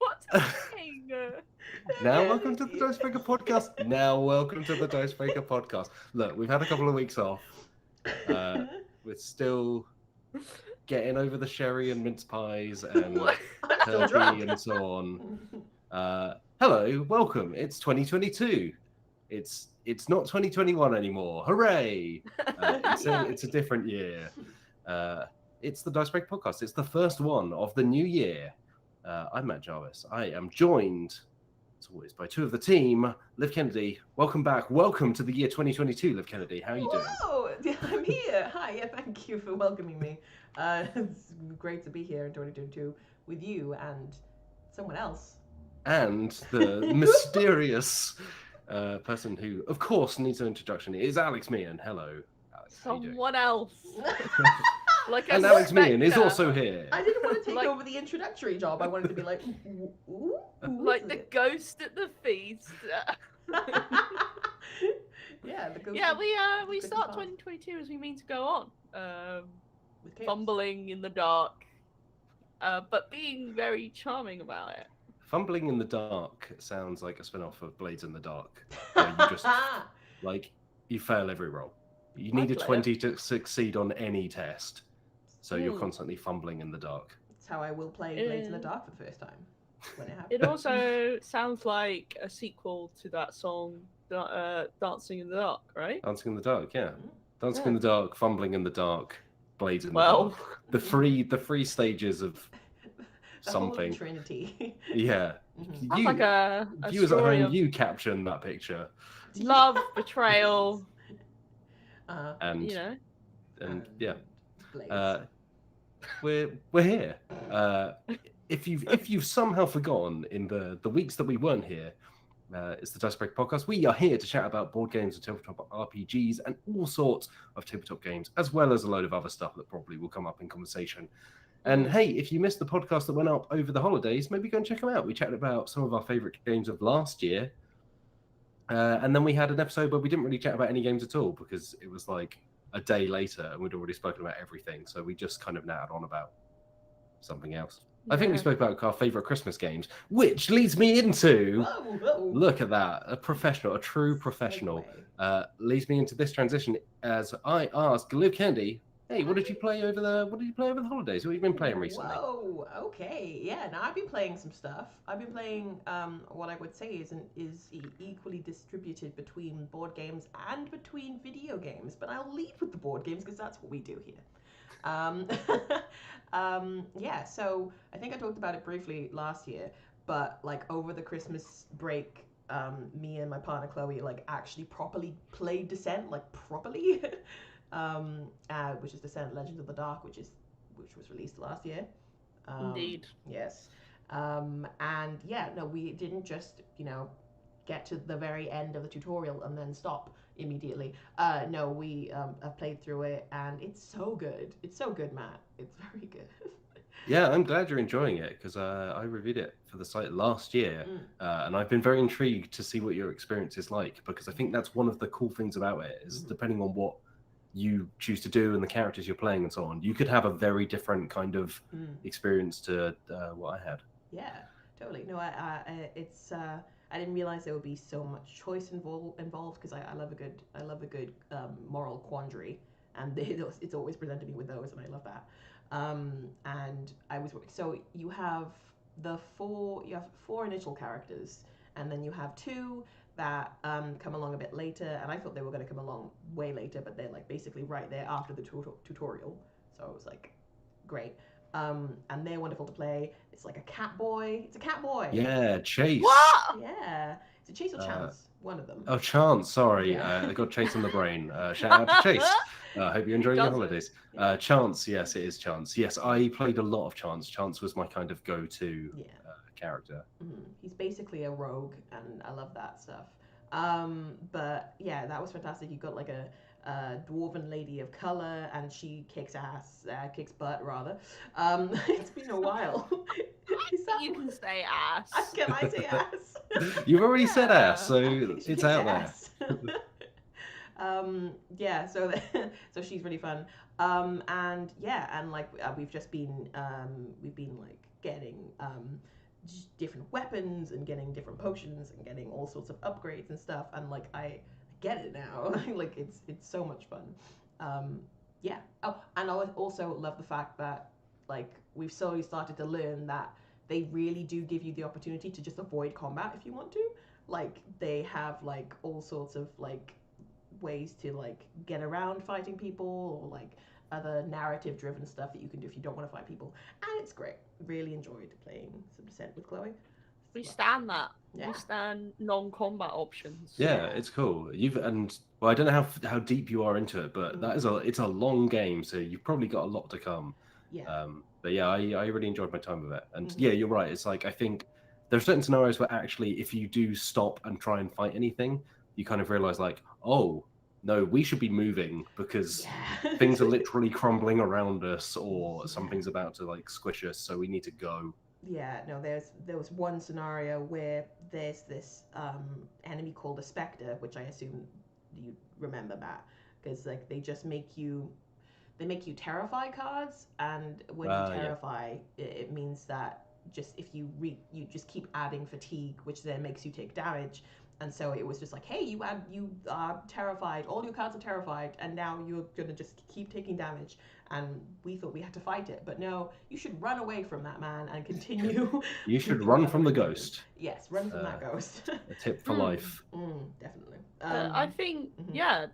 What's happening? Now, welcome to the Dicebreaker podcast. Now, welcome to the Dicebreaker podcast. Look, we've had a couple of weeks off. We're still getting over the sherry and mince pies and I'm still turkey drunk. and so on. Hello, welcome. It's 2022. It's not 2021 anymore. Hooray! It's a different year. It's the Dicebreaker podcast. It's the first one of the new year. I'm Matt Jarvis. I am joined, as always, by two of the team. Liv Kennedy, welcome back. Welcome to the year 2022, Liv Kennedy. How are you doing? Whoa, I'm here. Hi, yeah, thank you for welcoming me. It's great to be here in 2022 with you and someone else. And the mysterious person who, of course, needs an introduction is Alex Meehan. Hello, Alex. How you doing? Someone else. Like And Alex Meehan is also here. I didn't want to take Like- over the introductory job. I wanted to be like, ooh, Like the ghost at the feast. Yeah, the ghost. Yeah, of- we Christmas start past. 2022 as we mean to go on. with kids. Fumbling in the dark. But being very charming about it. Fumbling in the Dark sounds like a spin-off of Blades in the Dark, where you just, like, you fail every roll. You need a play it. 20 to succeed on any test, so you're Hmm. constantly fumbling in the dark. That's how I will play Blades in the Dark for the first time when it happens. It also sounds like a sequel to that song, Dancing in the Dark, right? Dancing in the Dark, yeah. Mhm. Dancing Yeah. in the Dark, Fumbling in the Dark, Blades in the Well, Dark. The three stages of The something. Holy Trinity. Yeah. Mhm. that's like a Viewers at story home, of you caption that picture. love, betrayal, And you know. yeah. Blades. We're here. If you've somehow forgotten in the weeks that we weren't here, it's the Dicebreaker podcast. We are here to chat about board games and tabletop RPGs and all sorts of tabletop games, as well as a load of other stuff that probably will come up in conversation. And hey, if you missed the podcast that went up over the holidays, maybe go and check them out. We chatted about some of our favorite games of last year. And then we had an episode where we didn't really chat about any games at all because it was like a day later and we'd already spoken about everything. So we just kind of nattered on about something else. I think we Yeah. spoke about our favorite Christmas games, which leads me into Whoa. look at that, a professional, a true professional. Segue. Leads me into this transition as I ask Liv Kennedy, hey, what did you play over the holidays? What have you been playing recently? Whoa, okay, yeah. Now I've been playing some stuff. I've been playing what I would say is equally distributed between board games and between video games. But I'll lead with the board games because that's what we do here. Yeah. So I think I talked about it briefly last year, but like over the Christmas break, me and my partner Chloe like actually properly played Descent, like properly. Which is Descent: Legends of the Dark, which was released last year. Indeed. Yes. And yeah, no, we didn't just get to the very end of the tutorial and then stop immediately. No, we have played through it, and it's so good. It's so good, Matt. It's very good. Yeah, I'm glad you're enjoying it because I reviewed it for the site last year, and I've been very intrigued to see what your experience is like because I think that's one of the cool things about it is depending on what you choose to do and the characters you're playing and so on, you could have a very different kind of experience to what I had. Yeah, totally. No, it's I didn't realize there would be so much choice involved because I love a good moral quandary, and it's always presented me with those, and I love that. And I was so you have four initial characters, and then you have two that come along a bit later, and I thought they were going to come along way later, but they're like basically right there after the tutorial, so it was like great. And they're wonderful to play. It's like a cat boy. It's a cat boy. Yeah, Chase. What? Yeah. It's a Chase or Chance. One of them. Oh, Chance. Sorry, Yeah. I got Chase on the brain. Shout out to Chase. Hope you're enjoying your Does it? holidays. Yeah. Chance, yes, it is Chance. Yes, I played a lot of Chance. Chance was my kind of go-to Yeah. character. He's basically a rogue, and I love that stuff. But yeah, that was fantastic. You got like a dwarven lady of color, and she kicks butt rather. It's been a while. Is that You can say ass. Can I say ass? You've already said ass, so She it's kicks out there. ass. Yeah, so so she's really fun. And yeah, and like we've been like getting different weapons and getting different potions and getting all sorts of upgrades and stuff. And like I get it now. Like it's so much fun. Yeah. Oh, and I also love the fact that like we've slowly started to learn that they really do give you the opportunity to just avoid combat if you want to. Like they have like all sorts of like ways to like get around fighting people, or like other narrative driven stuff that you can do if you don't want to fight people. And it's great. Really enjoyed playing some Descent with Chloe. We stand that. Yeah. We stand non-combat options. Yeah, it's cool. Well, I don't know how deep you are into it, but it's a long game, so you've probably got a lot to come. Yeah. But yeah, I really enjoyed my time with it. And yeah, you're right. It's like I think there are certain scenarios where actually, if you do stop and try and fight anything, you kind of realize like, oh no, we should be moving because things are literally crumbling around us, or something's about to like squish us, so we need to go. Yeah, no, there was one scenario where there's this enemy called a Spectre, which I assume you remember that, because like they make you terrify cards, and when you terrify, it means that just if you just keep adding fatigue, which then makes you take damage. And so it was just like, hey, you are terrified, all your cards are terrified, and now you're gonna just keep taking damage. And we thought we had to fight it, but no, you should run away from that man and continue. You should run from the ghost. Yes, run from that ghost. A tip for life. Definitely. I think,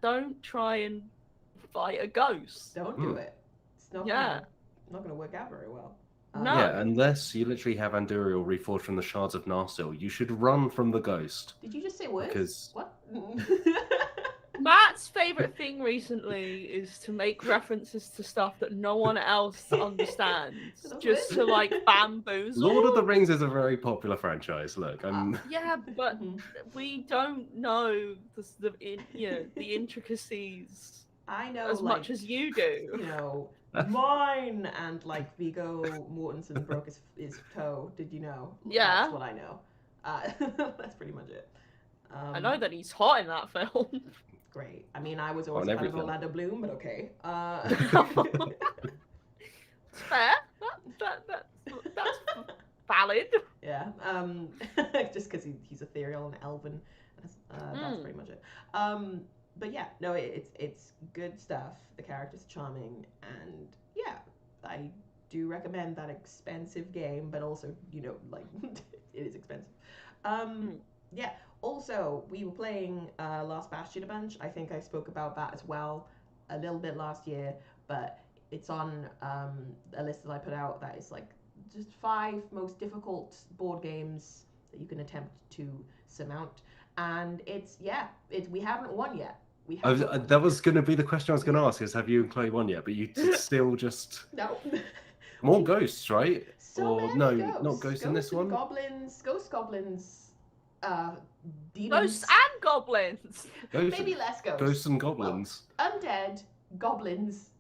don't try and fight a ghost. Don't do it. It's not gonna work out very well. No. Yeah, unless you literally have Anduriel reforged from the shards of Narsil, you should run from the ghost. Did you just say words? Because... What? Matt's favourite thing recently is to make references to stuff that no one else understands, just to like bamboozle. Lord of the Rings is a very popular franchise. Look, yeah, but we don't know the intricacies. I know as much as you do. You know, mine and like Viggo Mortensen broke his toe. Did you know? Yeah, that's what I know. That's pretty much it. I know that he's hot in that film. Great. I mean, I was always kind of Orlando Bloom, but okay. It's fair. That's valid. Yeah. Just because he's ethereal and elven. That's pretty much it. But yeah, no, it's good stuff. The characters are charming, and yeah, I do recommend that expensive game, but also, you know, like it is expensive. Yeah. Also, we were playing Last Bastion a bunch. I think I spoke about that as well a little bit last year, but it's on a list that I put out that is like just 5 most difficult board games that you can attempt to surmount. And we haven't won yet. That was going to be the question I was going to ask, is have you and Chloe won yet? But you still just... No. More ghosts, right? So or many no, not ghosts in this one. Ghost goblins, demons. Ghosts and goblins. Maybe less ghosts. Ghosts and goblins. Well, undead, goblins,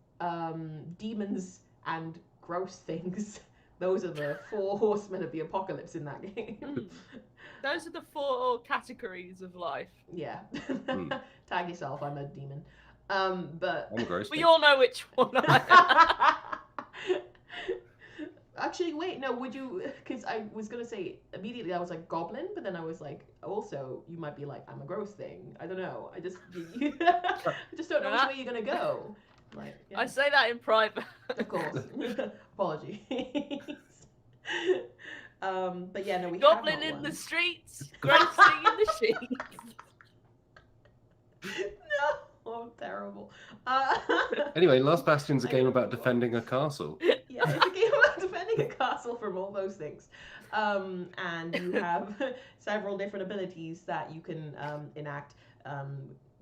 demons, and gross things. Those are the 4 horsemen of the apocalypse in that game. Those are the 4 categories of life. Yeah. Tag yourself, I'm a demon. But I'm gross. We all know which one I am. Actually, wait, no, would you, because I was going to say, immediately I was like, goblin, but then I was like, also, you might be like, I'm a gross thing. I don't know. I just don't know which way you're going to go. Like, yeah. I say that in private. Of course. Apologies. But yeah, no, we Goblin have in not the won. streets, gross thing in the sheets. No, oh, terrible. Anyway, Last Bastion's a game about defending a castle. Yeah, it's a game about defending a castle from all those things. And you have several different abilities that you can enact,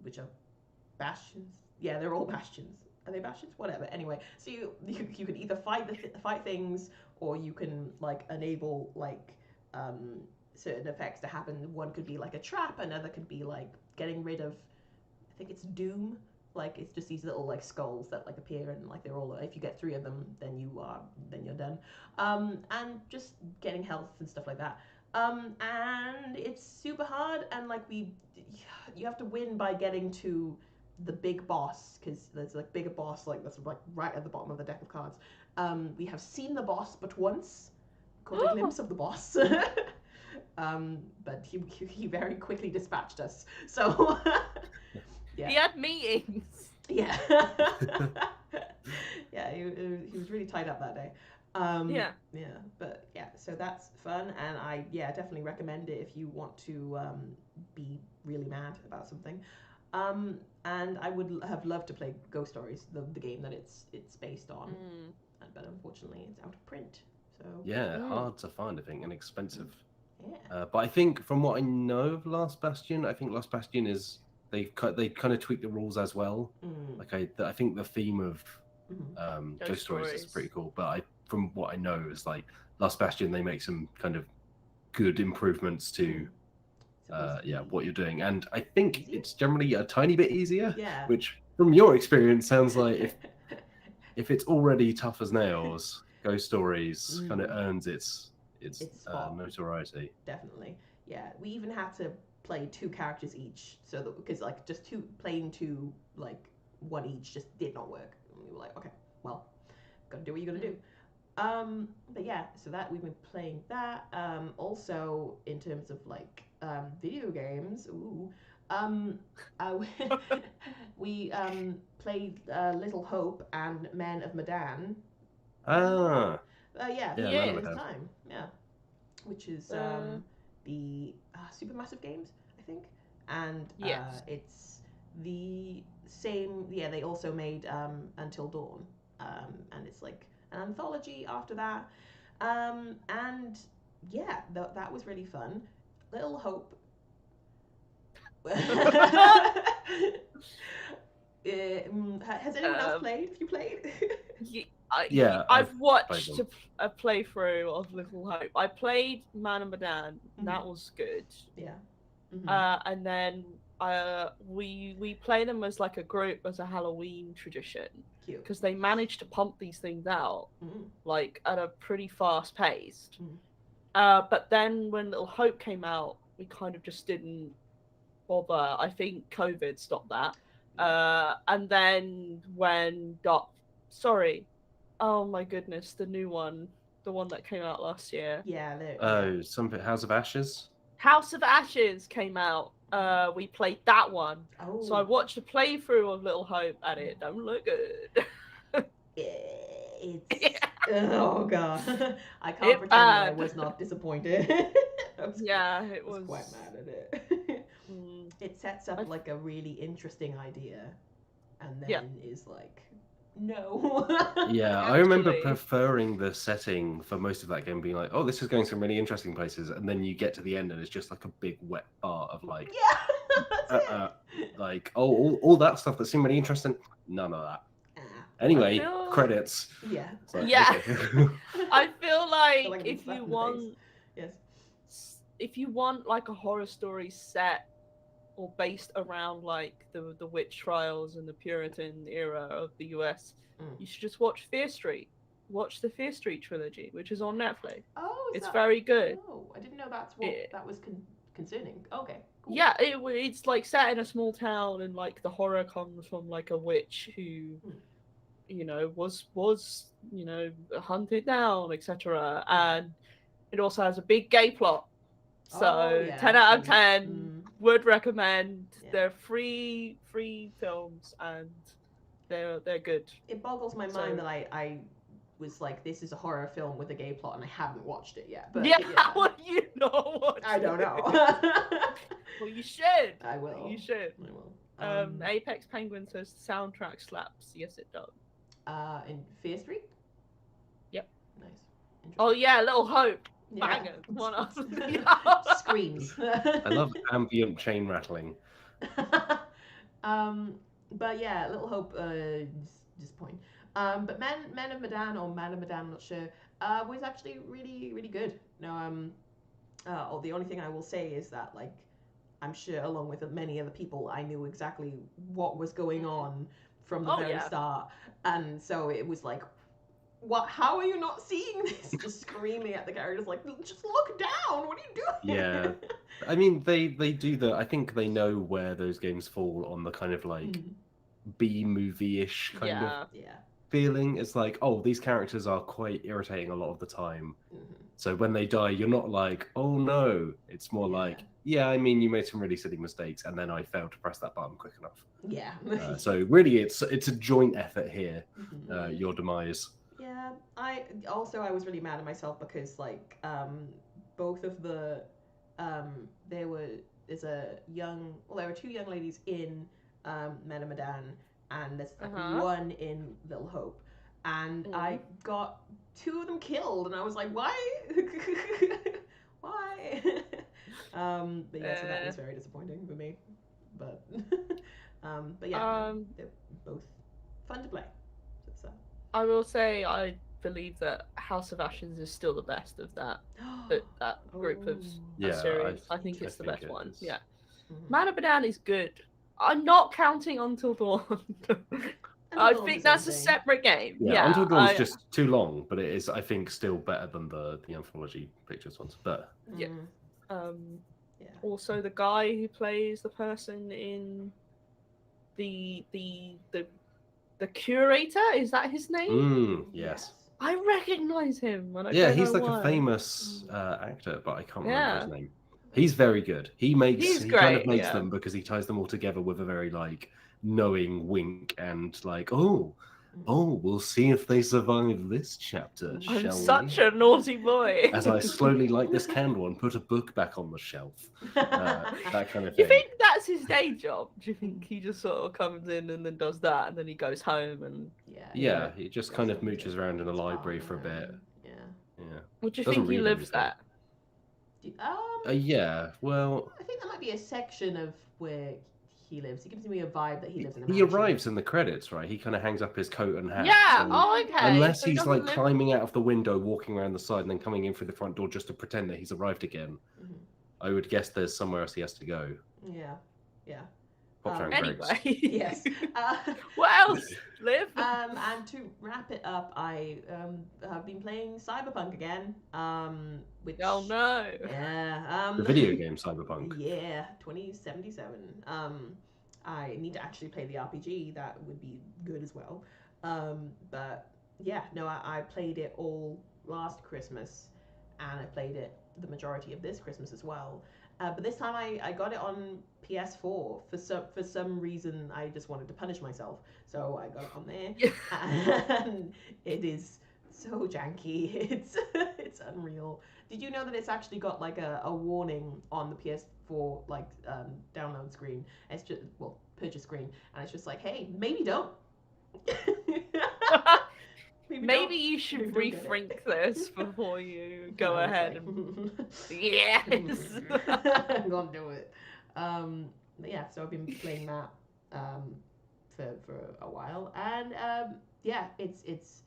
which are bastions. Yeah, they're all bastions. Are they bastions? Whatever. Anyway, so you can either fight things, or you can like enable like certain effects to happen. One could be like a trap, another could be like getting rid of, I think it's doom. Like it's just these little like skulls that like appear, and like they're all, if you get 3 of them, then you're done. And just getting health and stuff like that. And it's super hard, and like you have to win by getting to the big boss, because there's like bigger boss like that's like right at the bottom of the deck of cards. We have seen the boss but once, caught a glimpse of the boss. But he very quickly dispatched us. So yeah. He had meetings. Yeah. Yeah, he was really tied up that day. Yeah. But yeah, so that's fun, and I definitely recommend it if you want to be really mad about something. And I would have loved to play Ghost Stories, the game that it's based on, but unfortunately it's out of print. So Yeah, hard to find, I think, and expensive. Yeah. But I think from what I know of Last Bastion, I think Last Bastion is they kind of tweak the rules as well. Like I think the theme of Ghost Stories is pretty cool. But from what I know is like Last Bastion, they make some kind of good improvements to what you're doing, and I think it's generally a tiny bit easier. Yeah. Which, from your experience, sounds like if it's already tough as nails, Ghost Stories kind of earns its notoriety. Definitely. Yeah. We even had to play 2 characters each, so that because like just playing two like one each just did not work. And we were like, okay, well, gotta do what you gotta do. But yeah, so that we've been playing that. Also in terms of like video games, we played Little Hope and Men of Medan. Ah. Yeah, Man this time. Yeah, which is the Supermassive Games, I think, and it's the same. Yeah, they also made Until Dawn, and it's like an anthology after that, and yeah, that was really fun. Little Hope. Has anyone else played? Have you played? I've watched a playthrough of Little Hope. I played Man and Medan. That was good. Yeah. And then we play them as like a group as a Halloween tradition. Cute. Because they managed to pump these things out like at a pretty fast pace. But then when Little Hope came out, we kind of just didn't bother. I think COVID stopped that. And then when oh my goodness, the new one, the one that came out last year. Yeah. Something House of Ashes. House of Ashes came out. We played that one. Oh. So I watched a playthrough of Little Hope, and it don't look good. Oh god, I can't pretend that I was not disappointed. It was quite mad at it. It sets up like a really interesting idea, and then is like, no. Yeah, I remember preferring the setting for most of that game, being like, oh, this is going some really interesting places, and then you get to the end and it's just like a big wet bar of like, like, oh, all that stuff that seemed really interesting, none of that. Anyway, credits. Yeah. Like, okay. I feel like if you want like a horror story set or based around like the witch trials and the Puritan era of the US, you should just watch Fear Street. Watch the Fear Street trilogy, which is on Netflix. Oh, it's very good. Oh, I didn't know that's what that was concerning. Okay. Cool. Yeah, it's like set in a small town, and like the horror comes from like a witch who, you know, was you know, hunted down, etc. And it also has a big gay plot. So 10 out of 10 would recommend. They're free films, and they're good. It boggles my mind that I was like, this is a horror film with a gay plot, and I haven't watched it yet. But well, you know what? I don't know. Well, you should. I will. You should. I will. Apex Penguin says the soundtrack slaps. Yes, it does. In Fear Street? Yep. Nice. Oh yeah, Little Hope. Banger. One after the other. Screams. I love ambient chain rattling. But yeah, Little Hope, disappointing. But Men of Medan, or Man of Medan, I'm not sure, was actually really, really good. No, the only thing I will say is that, like, I'm sure along with many other people, I knew exactly what was going on from the very start. And so it was like, what? How are you not seeing this? Just screaming at the characters, like, just look down. What are you doing? Yeah, I mean, they do that. I think they know where those games fall on the kind of like B movie-ish kind of feeling. It's like, oh, these characters are quite irritating a lot of the time. So when they die, you're not like, oh no. It's more like, yeah, I mean, you made some really silly mistakes, and then I failed to press that button quick enough. Yeah. So really, it's a joint effort here. Mhm. Your demise. Yeah, I was really mad at myself because like both of the there were two young ladies in Medan, and there's like one in Little Hope, and I got two of them killed, and I was like, why? Why? But yeah, so that was very disappointing for me. But but yeah, they're both fun to play. So. I will say I believe that House of Ashes is still the best of that group of series. I think it's the best one. Yeah. Man of Medan is good. I'm not counting Until Dawn. I think that's a separate game. Yeah, Until Dawn's just too long, but it is, I think, still better than the Anthology Pictures ones. But yeah. Also, the guy who plays the person in the curator, is that his name? Yes. I recognize him. He's like a famous actor, but I can't remember his name. He's very good. He kind of makes them because he ties them all together with a very like knowing wink and like, oh, we'll see if they survive this chapter. I'm such a naughty boy. As I slowly light this candle and put a book back on the shelf. That kind of thing. Do you think that's his day job? Do you think he just sort of comes in and then does that and then he goes home and... Yeah, he just kind of mooches around in a library for a bit. Yeah. What do you think he lives at? Yeah, well... I think that might be a section of where he lives. He gives me a vibe that he lives in a mansion. He arrives in the credits, right? He kind of hangs up his coat and hat. Yeah, okay. Unless he's like climbing out of the window, walking around the side, and then coming in through the front door just to pretend that he's arrived again. I would guess there's somewhere else he has to go. Yeah. Anyway. Yes. What else, Liv? And to wrap it up, I have been playing Cyberpunk again. Which, oh no. Yeah. The video game Cyberpunk. Yeah, 2077. I need to actually play the RPG. That would be good as well. But yeah, no, I played it all last Christmas, and I played it the majority of this Christmas as well. But this time I got it on PS4 for some reason. I just wanted to punish myself, so I got it on there, and it is so janky. It's unreal. Did you know that it's actually got like a warning on the PS4 like download screen? It's just purchase screen, and it's just like, hey, maybe don't. Maybe you should rethink this before you go ahead and yes. I'm gonna do it. Yeah, so I've been playing that for a while, and yeah, it's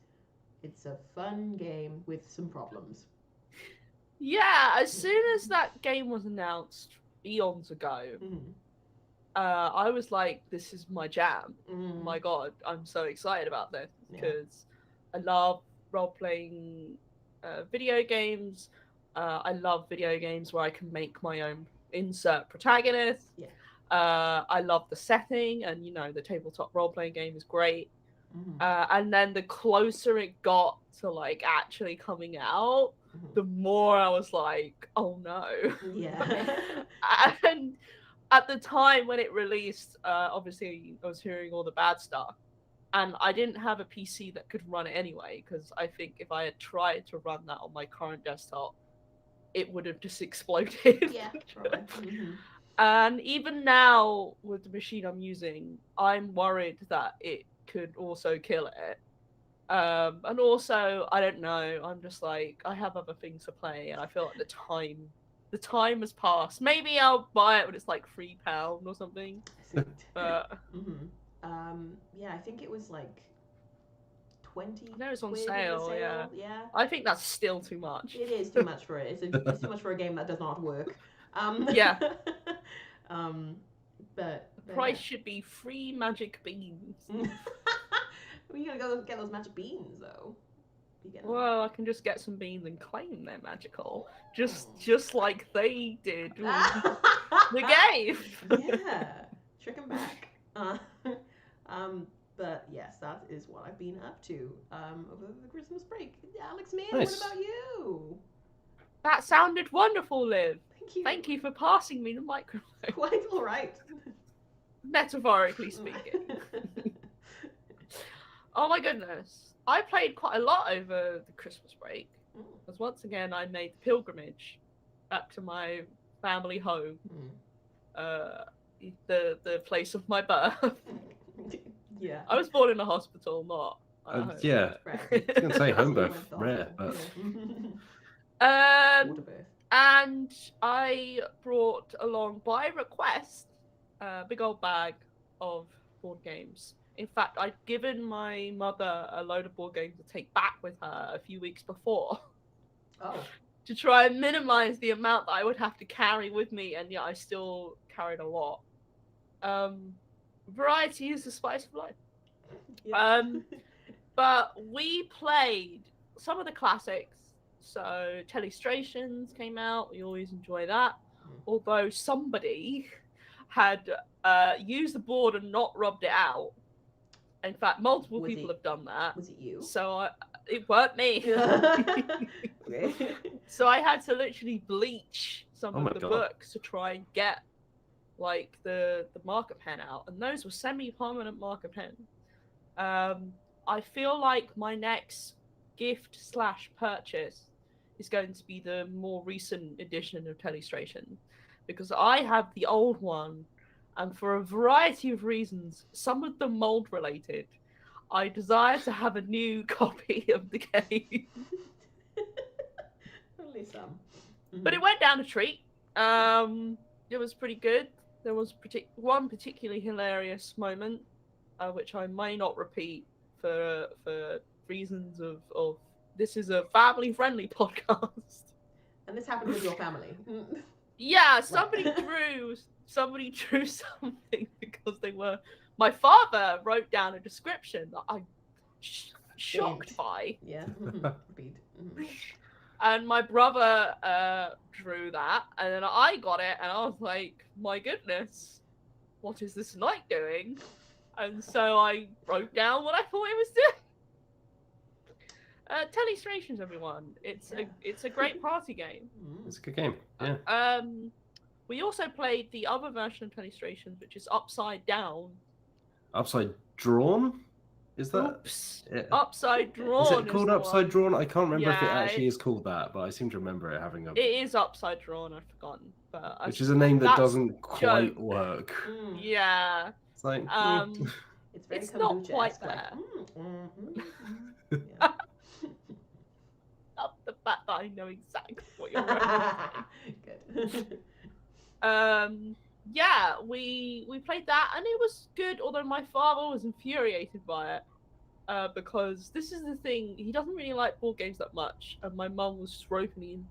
a fun game with some problems. Yeah, as soon as that game was announced eons ago, I was like, this is my jam. My God, I'm so excited about this because I love role-playing video games. I love video games where I can make my own insert protagonist. Yeah. I love the setting, and the tabletop role-playing game is great. And then the closer it got to like actually coming out, the more I was like, oh no. Yeah. And at the time when it released, obviously I was hearing all the bad stuff. And I didn't have a PC that could run it anyway, because I think if I had tried to run that on my current desktop, it would have just exploded. Yeah, probably. And even now, with the machine I'm using, I'm worried that it could also kill it. And also, I don't know, I'm just like, I have other things to play, and I feel like the time has passed. Maybe I'll buy it when it's like £3 or something. But... yeah, I think it was like 20. No, it's on sale. Yeah. Yeah. I think that's still too much. It is too much for it. It's too much for a game that does not work. Yeah. But the price should be free magic beans. You gotta go get those magic beans though. Well, I can just get some beans and claim they're magical, just like they did with the game. Yeah, trick 'em back. But yes, that is what I've been up to over the Christmas break. Alex, man, nice. What about you? That sounded wonderful, Liv. Thank you. Thank you for passing me the microphone. Quite all right. Metaphorically speaking. Oh my goodness. I played quite a lot over the Christmas break. Because once again, I made the pilgrimage back to my family home. The place of my birth. Yeah. I was born in a hospital, not yeah. I was going to say home birth, rare, but... Water birth. And I brought along, by request, a big old bag of board games. In fact, I'd given my mother a load of board games to take back with her a few weeks before. Oh. To try and minimize the amount that I would have to carry with me, and yet I still carried a lot. Variety is the spice of life. Yeah. But we played some of the classics. So Telestrations came out. We always enjoy that. Although somebody had used the board and not rubbed it out. In fact, multiple people have done that. Was it you? So it weren't me. Okay. So I had to literally bleach some of the God. books to try and get like the marker pen out, and those were semi-permanent marker pens. I feel like my next gift/purchase is going to be the more recent edition of Telestration, because I have the old one, and for a variety of reasons, some of them mold related, I desire to have a new copy of the game. Only some. But it went down a treat. It was pretty good. There was one particularly hilarious moment, which I may not repeat for reasons of this is a family-friendly podcast. And this happened with your family. Yeah, somebody drew something because they were. My father wrote down a description that I'm shocked by. Yeah. Repeat. And my brother drew that, and then I got it, and I was like, my goodness, what is this knight doing? And so I wrote down what I thought it was doing. Telestrations, everyone. It's a great party game. It's a good game. Yeah. We also played the other version of Telestrations, which is Upside Down. Upside Drawn? Is that? Oops. Yeah. Upside Drawn. Is it called Upside Drawn? I can't remember if it Yeah, actually is called that, but I seem to remember it having a. It is Upside Drawn. I've forgotten, but Which is a name that that's doesn't quite joke. work. Yeah. It's like. It's very It's not quite kombucha-esque, there. Yeah. Love the fact that I know exactly what you're referencing. Good. Yeah, we played that, and it was good, although my father was infuriated by it, because this is the thing, he doesn't really like board games that much, and my mum was just roping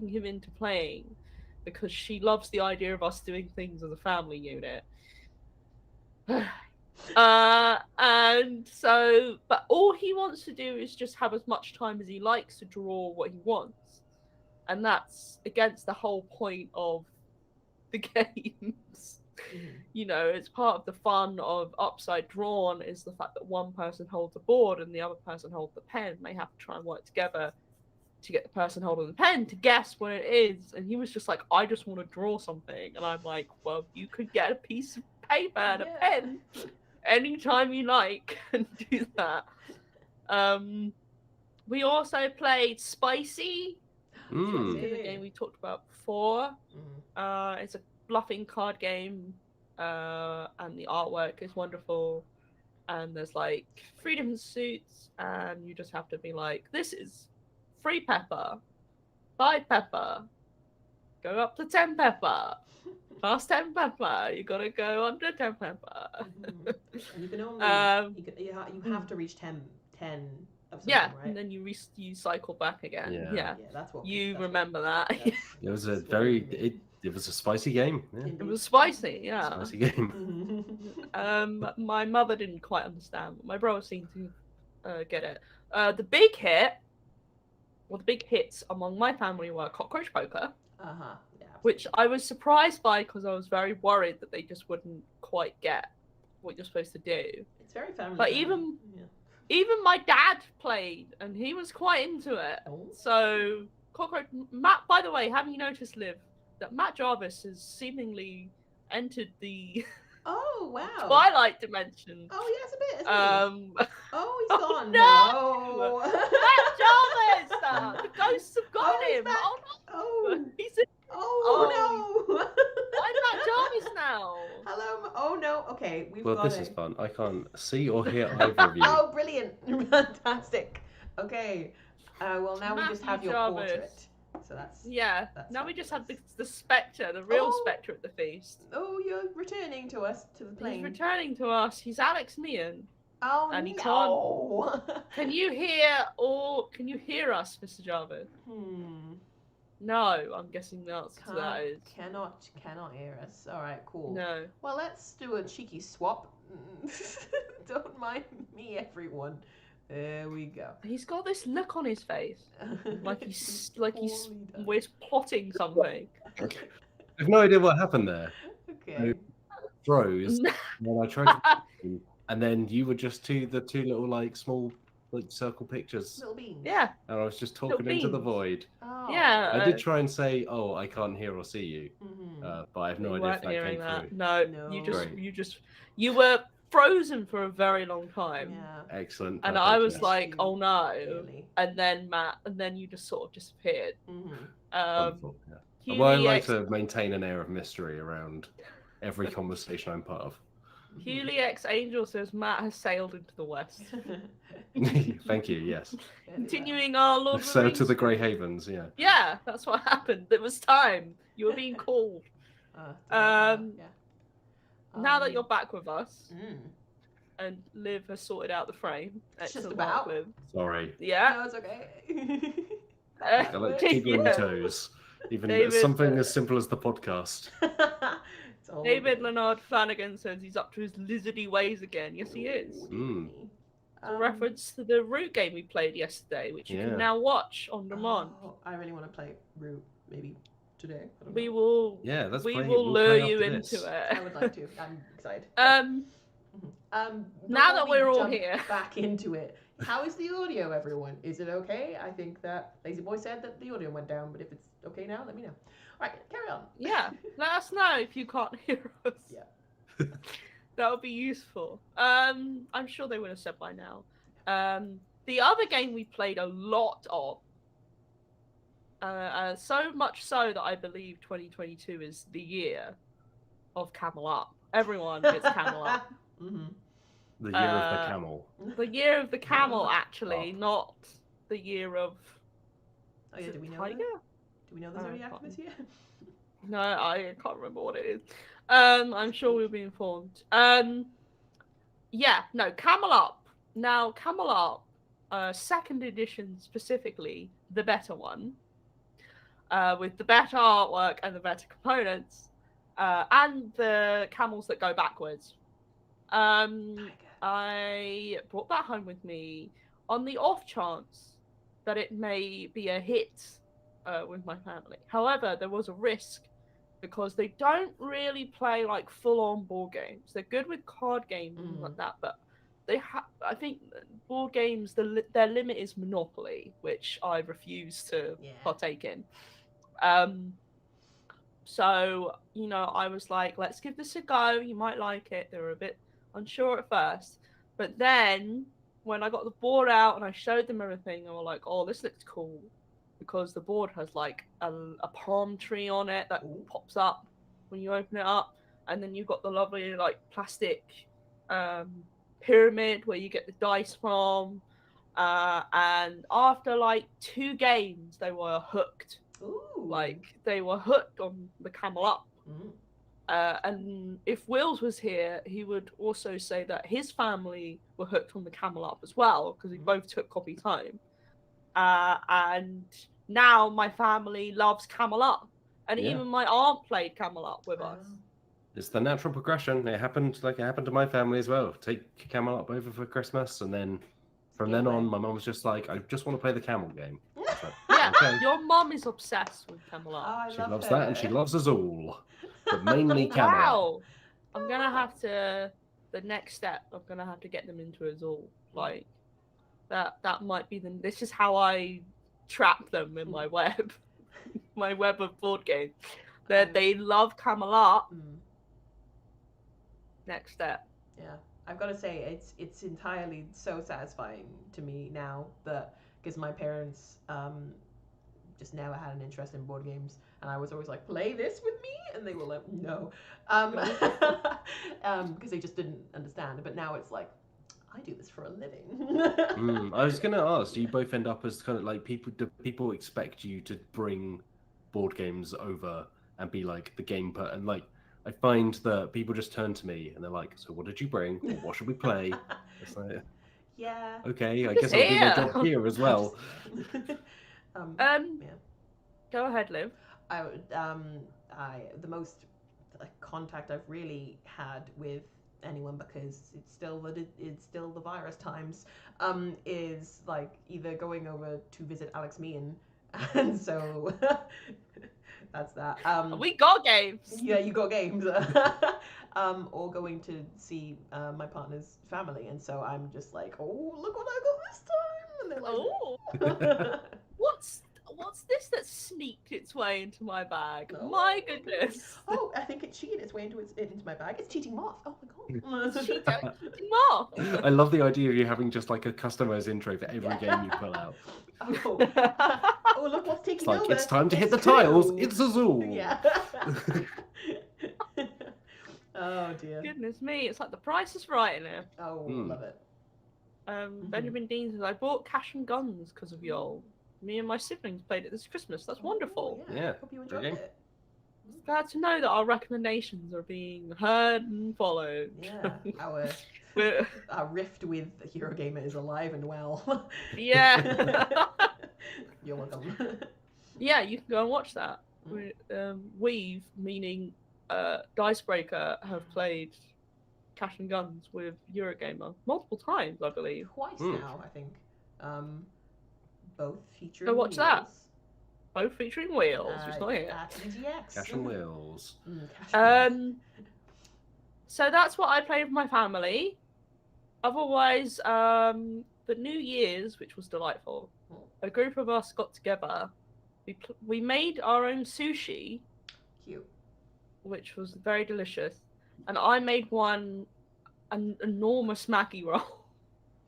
him into playing, because she loves the idea of us doing things as a family unit. And so, but all he wants to do is just have as much time as he likes to draw what he wants, and that's against the whole point of the games. You know, it's part of the fun of Upside Drawn is the fact that one person holds a board and the other person holds the pen. They have to try and work together to get the person holding the pen to guess what it is. And he was just like, I just want to draw something. And I'm like, well, you could get a piece of paper and a pen anytime you like and do that. We also played Spicy, which is a game we talked about before. It's a bluffing card game, and the artwork is wonderful. And there's like 3 different suits, and you just have to be like, this is 3 pepper, 5 pepper, go up to 10 pepper, past 10 pepper, you gotta go under 10 pepper. And you can only you have to reach 10 of something, right? And then you cycle back again. Yeah. That's what you remember that. It was a very it was a spicy game. Yeah. It was spicy, yeah. Spicy game. My mother didn't quite understand, but my brother seemed to get it. The big hits among my family were Cockroach Poker. Yeah. Which I was surprised by because I was very worried that they just wouldn't quite get what you're supposed to do. It's very family. But even my dad played, and he was quite into it. So Cockroach Matt. By the way, have you noticed, Liv, that Matt Jarvis has seemingly entered the Oh wow. Twilight dimension? Oh yes, a bit. Isn't he? Oh, he's Oh, gone. no! Matt Jarvis! The ghosts have got Oh, he's him! back. Oh no! Oh. He's in... Oh, no! I'm Matt Jarvis now! Hello. Oh no. Okay, we've Well, got this it. is fun. I can't see or hear either of you. Oh, brilliant! Fantastic. Okay. Well, now we just have Matthew your Jarvis. portrait. So that's. Yeah, That's now we just have fabulous. the spectre, the real Oh. spectre at the feast. Oh, you're returning to us to the plane. He's returning to us. He's Alex Meehan. Oh and he no! Can you hear us, Mr. Jarvis? No, I'm guessing the answer to that is Cannot hear us. All right, cool. no. Well, let's do a cheeky swap. Don't mind me, everyone. There we go. He's got this look on his face, like he's Poorly done. we're plotting something. I have no idea what happened there. Okay. Froze. When I tried to, and then you were just the two little like small like circle pictures, Little beans. Yeah, and I was just talking into the beans. void. Oh. yeah. I did try and say, "Oh, I can't hear or see you," Mhm. but I have no we idea if weren't that hearing came that. through. No, No. you were frozen for a very long time, Yeah. Excellent. and perfect, I was yes. like, oh no, Really. and then you just sort of disappeared. Mhm. Wonderful, yeah. Hugh Well, I Lee like X- to maintain an air of mystery around every conversation I'm part of. Hugh Lee X Angel says Matt has sailed into the west. Thank you. Yes. Continuing our Lord of the So Rings to the Grey story. Havens. Yeah. Yeah, that's what happened. It was time. You were being called. Yeah. Now that you're back with us Mm. and Liv has sorted out the frame. It's just Excellent about. work, Liv. Sorry. Yeah. No, it's okay. I like tickling Yeah. toes. Even David, something as simple as the podcast. It's all David good. Leonard Flanagan says he's up to his lizardy ways again. Yes, he is. Mm. A reference to the Root game we played yesterday, which you Yeah. can now watch on demand. Oh, I really want to play Root maybe today. I don't We know. will. Yeah, let's We play. will we'll lure play you after into this. I it. would like to. I'm excited. Now Before that we we're all jump here. back into it, how is the audio, everyone? Is it okay? I think that Lazy Boy said that the audio went down, but if it's okay now, let me know. All right, carry on. Yeah, let us know if you can't hear us. Yeah. That would be useful. I'm sure they would have said by now. The other game we played a lot of, so much so that I believe 2022 is the year of Camel Up. Everyone gets Camel Up. Mm-hmm. The year of the camel. The year of the camel, actually, Up. not the year of Oh yeah, is do it we know Tiger? that? Do we know the Oh, zodiac fuck. this year? No, I can't remember what it is. I'm sure we'll be informed. Yeah, no, Camel Up. Now, Camel Up, second edition specifically, the better one, with the better artwork and the better components, and the camels that go backwards. I brought that home with me on the off chance that it may be a hit with my family. However, there was a risk because they don't really play like full-on board games. They're good with card games and like that, but I think board games, their limit is Monopoly, which I refuse to partake in. So, I was like, let's give this a go. You might like it. They were a bit unsure at first. But then, when I got the board out and I showed them everything, they were like, oh, this looks cool. Because the board has like a palm tree on it that pops up when you open it up. And then you've got the lovely like plastic pyramid where you get the dice from. And after like 2 games, they were hooked. Ooh. Like they were hooked on the Camel Up. And if Wills was here, he would also say that his family were hooked on the Camel Up as well, because we both took copies home. And now my family loves Camel Up. And even my aunt played Camel Up with us. It's the natural progression. It happened to my family as well. Take Camel Up over for Christmas, and then from then on, my mum was just like, I just want to play the camel game. Like, yeah, okay. Your mum is obsessed with Camel Up. She loves that, and she loves us all. But mainly Camel Up. Wow. I'm going to have to, the next step, I'm going to have to get them into us all. Like, that might be this is how I trap them in my web, my web of board games. They love Camel Up. Next step. Yeah, I've got to say it's entirely so satisfying to me now that because my parents just never had an interest in board games, and I was always like, play this with me, and they were like, no, because they just didn't understand. But now it's like, I do this for a living. I was gonna ask, do you both end up as kind of like people? Do people expect you to bring board games over and be like the game put? And like, I find that people just turn to me and they're like, "So what did you bring? What should we play?" It's like, yeah. Okay, I guess I'll do my job here as well. Yeah. Go ahead, Liv. The most contact I've really had with anyone, because it's still the virus times, is like either going over to visit Alex Meehan, and so that's that. We got games. Yeah, you got games. Or going to see my partner's family, and so I'm just like, oh, look what I got this time, and they're like, Oh, what's this that sneaked its way into my bag? Oh. My goodness. Oh, I think it cheated its way into my bag. It's cheating moth. Oh my god. Cheating moth. I love the idea of you having just like a customized intro for every game you pull out. Oh, oh look what's taking It's like, over. it's time to hit the It's tiles. two. It's a zoo. Yeah. Oh dear. Goodness me, it's like the price is right in here. Oh, love it. Benjamin Dean says, I bought Cash and Guns because of y'all. Me and my siblings played it this Christmas. That's wonderful. Oh, Yeah. Hope you enjoyed Great it. Glad to know that our recommendations are being heard and followed. Yeah. Our rift with Eurogamer is alive and well. Yeah. You're welcome. Yeah, you can go and watch that. We've, meaning Dicebreaker, have played Cash and Guns with Eurogamer multiple times, I believe. Twice now, I think. Both featuring Go watch wheels. that. Both featuring wheels, which is not here. At EGX. Cash and wheels. Cash and wheels. So that's what I played with my family. Otherwise, the New Year's, which was delightful, a group of us got together. We made our own sushi. Cute. Which was very delicious. And I made an enormous Maggi roll.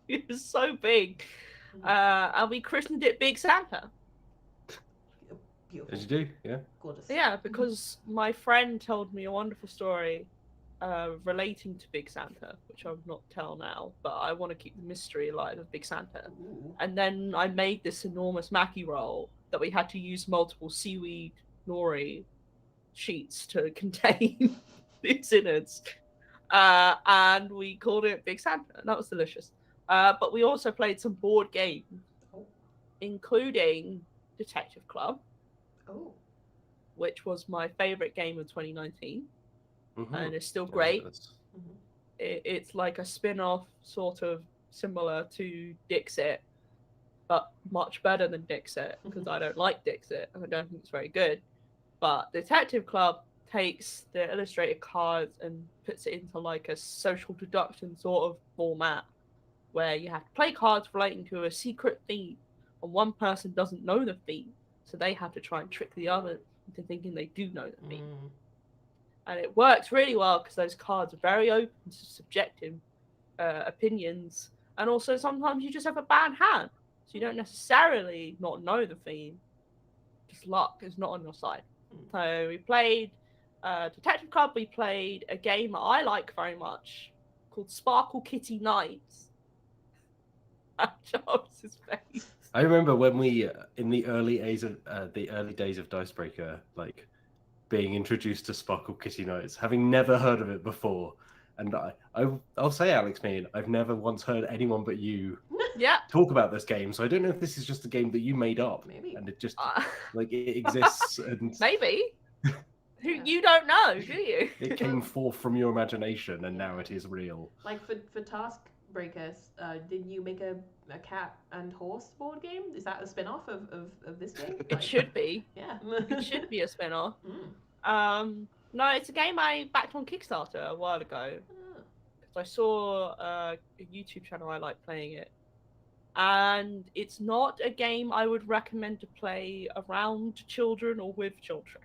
It was so big. And we christened it Big Santa. Beautiful. Did you do? Yeah. Gorgeous. Yeah, because my friend told me a wonderful story relating to Big Santa, which I will not tell now, but I want to keep the mystery alive of Big Santa. Ooh. And then I made this enormous Maggi roll that we had to use multiple seaweed nori sheets to contain its innards. And we called it Big Santa, and that was delicious. But we also played some board games, including Detective Club, which was my favorite game of 2019, and it's still great. It's like a spin-off, sort of similar to Dixit, but much better than Dixit, because I don't like Dixit, and I don't think it's very good. But Detective Club takes the illustrated cards and puts it into like a social deduction sort of format, where you have to play cards relating to a secret theme, and one person doesn't know the theme, so they have to try and trick the other into thinking they do know the theme. And it works really well because those cards are very open to subjective opinions, and also sometimes you just have a bad hand, so you don't necessarily not know the theme. Just luck is not on your side. So we played Detective Club. We played a game that I like very much called Sparkle Kitty Nights. Charles's face. I remember when we, in the early days of Dicebreaker, like being introduced to Sparkle Kitty Nights, having never heard of it before, and I'll say, Alex Meehan, I've never once heard anyone but you talk about this game, so I don't know if this is just a game that you made up, and it just like it exists, and maybe you don't know, do you? It came forth from your imagination, and now it is real. Like for Task Breakers, did you make a cat and horse board game? Is that a spin-off of this game? It should be. Yeah. It should be a spin-off. No, it's a game I backed on Kickstarter a while ago. Because I saw a YouTube channel I like playing it. and it's not a game I would recommend to play around children or with children.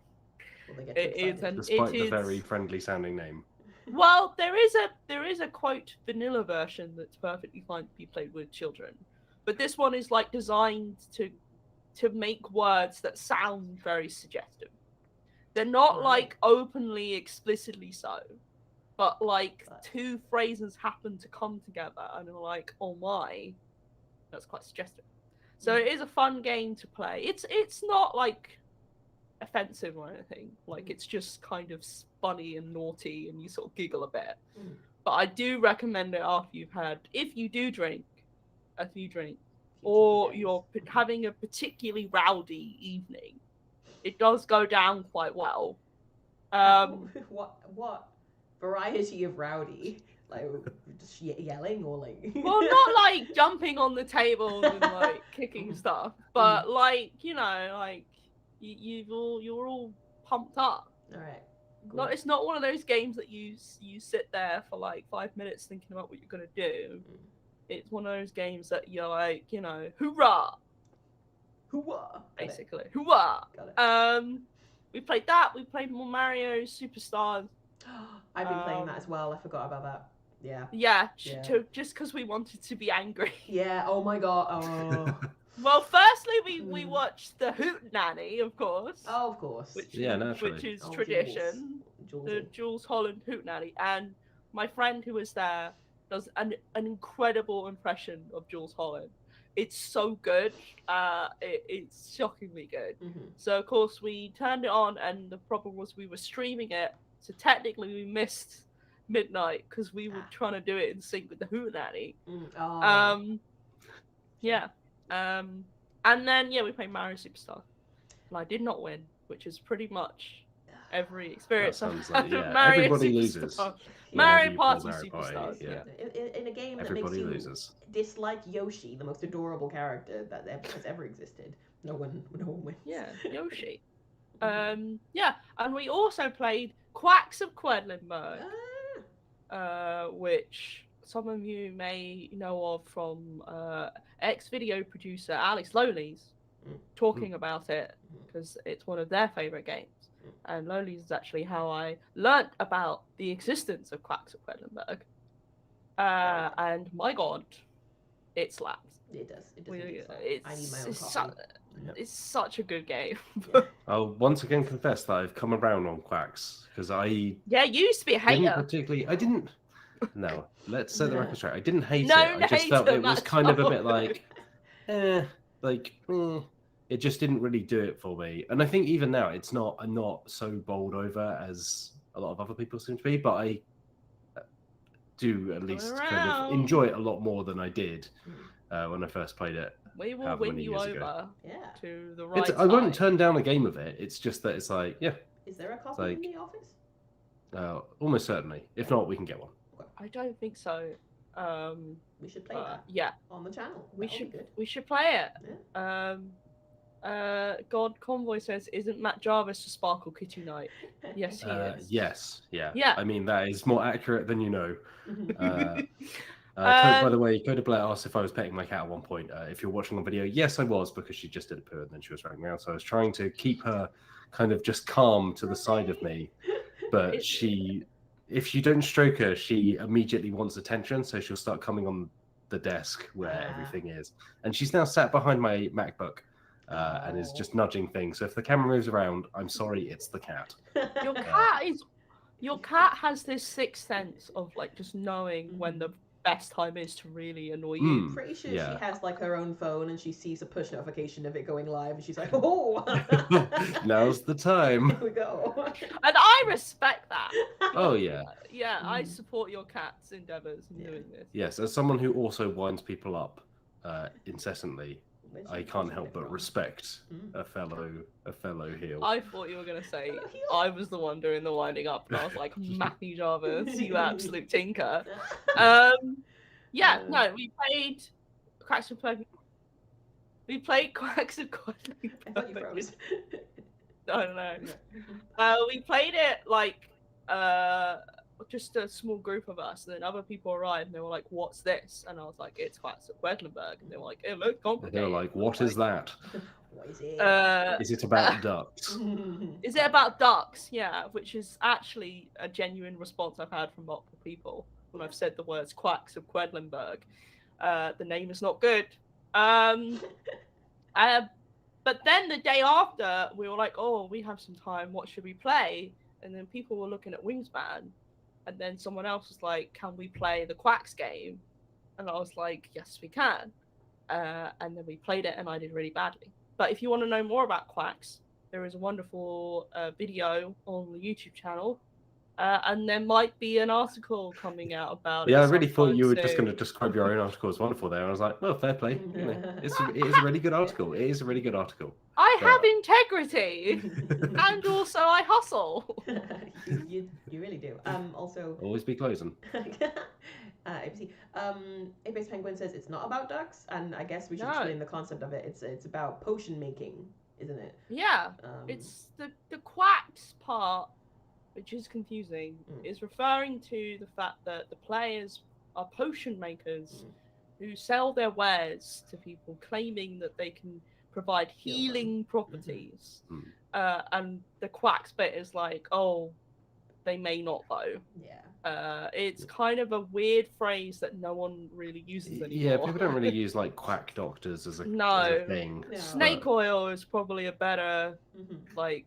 Well, they get too It is excited. Despite the very friendly sounding name. Well, there is a quote vanilla version that's perfectly fine to be played with children, but this one is like designed to make words that sound very suggestive. They're not Right. like openly, explicitly so, but like two phrases happen to come together and are like, oh my, that's quite suggestive. So it is a fun game to play. It's not like offensive or anything. Like it's just kind of funny and naughty, and you sort of giggle a bit. But I do recommend it after you've had, if you do drink, a few drinks, or you're having a particularly rowdy evening. It does go down quite well. What variety of rowdy? Like just yelling or like? Well, not like jumping on the table and like kicking stuff, but like like you're all pumped up. All right. Cool. It's not one of those games that you sit there for like 5 minutes thinking about what you're gonna do. It's one of those games that you're like, hoorah! Hoorah! Basically, hoorah! Got it. We played that. We played more Mario Superstars. I've been playing that as well. I forgot about that. Yeah. Yeah. Just because we wanted to be angry. Yeah. Oh my god. Oh. Well, firstly, we watched the Hoot Nanny, of course. Oh, of course. Which naturally. is tradition. The Jules Holland Hoot Nanny, and my friend who was there does an incredible impression of Jules Holland. It's so good. It's shockingly good. So of course we turned it on, and the problem was we were streaming it, so technically we missed midnight because we were trying to do it in sync with the Hoot Nanny. Yeah. And then we played Mario Superstar, and I did not win, which is pretty much every experience I've had with Mario Everybody Superstar. loses. Mario Party Mario Superstars. Party, In a game that Everybody makes you loses. dislike Yoshi, the most adorable character that has ever existed, no one wins. Yeah, Yoshi. And we also played Quacks of Quedlinburg, which some of you may know of from ex-video producer Alex Lowleys talking about it, because it's one of their favourite games. And Lowleys is actually how I learnt about the existence of Quacks of Quedlinburg. And my god, it slaps. It does. It does. I need my own copy. It's such a good game. I'll once again confess that I've come around on Quacks, because I you used to be a hater. No, let's set the record straight. I didn't hate No, it. I just felt it was kind of a bit like, it just didn't really do it for me. And I think even now I'm not so bowled over as a lot of other people seem to be, but I do at least kind of enjoy it a lot more than I did when I first played it. We will win you over to the right side. I won't turn down a game of it. It's just that it's like, Is there a copy in the office? Almost certainly. If not, we can get one. I don't think so. We should play that. Yeah. On the channel. We should play it. Yeah. God Convoy says, "Isn't Matt Jarvis a Sparkle Kitty Knight?" Yes, he is. Yes. Yeah. Yeah. I mean, that is more accurate than you know. By the way, Coda Blair asked if I was petting my cat at one point. If you're watching on video, yes, I was, because she just did a poo and then she was running around. So I was trying to keep her kind of just calm to the side of me. But if you don't stroke her, she immediately wants attention. So she'll start coming on the desk where everything is. And she's now sat behind my MacBook and is just nudging things. So if the camera moves around, I'm sorry, it's the cat. Your cat has this sixth sense of like just knowing when the best time is to really annoy you. I'm pretty sure she has like her own phone and she sees a push notification of it going live and she's like, oh, now's the time. Here we go. And I respect that. Oh yeah. Yeah, I support your cat's endeavours in doing this. Yes, as someone who also winds people up incessantly, I can't help but respect a fellow heel. I thought you were going to say I was the one doing the winding up, and I was like, Matthew Jarvis, you absolute tinker. No, we played Quacks of Quedlinburg. We played Quacks of Quedlinburg. I thought you froze. I don't know. We played it like just a small group of us. And then other people arrived and they were like, "What's this?" And I was like, "It's Quacks of Quedlinburg." And they were like, "It looks complicated." They were like, "What is that? What is it? Is it about ducks?" Is it about ducks? Yeah, which is actually a genuine response I've had from multiple people when I've said the words Quacks of Quedlinburg. The name is not good. But then the day after, we were like, "Oh, we have some time. What should we play?" And then people were looking at Wingspan. And then someone else was like, "Can we play the Quacks game?" And I was like, "Yes, we can." And then we played it, and I did really badly. But if you want to know more about Quacks, there is a wonderful video on the YouTube channel. And there might be an article coming out about it. Yeah, I really thought you were sometime just going to soon. describe your own article as wonderful there. I was like, well, fair play. You know, it is a really good article. It is a really good article. I But- have integrity, and also I hustle. you really do. Also, Always be closing. ABC. Apex Penguin says it's not about ducks, and I guess we should No. explain the concept of it. It's about potion making, isn't it? Yeah, it's the Quacks part, which is confusing, is referring to the fact that the players are potion makers who sell their wares to people, claiming that they can provide Heal them. healing properties. Mm. And the Quacks bit is like, oh, they may not though. Yeah. It's kind of a weird phrase that no one really uses anymore. Yeah, people don't really use like quack doctors as a, No. as a thing. No. Snake oil is probably a better Mhm. like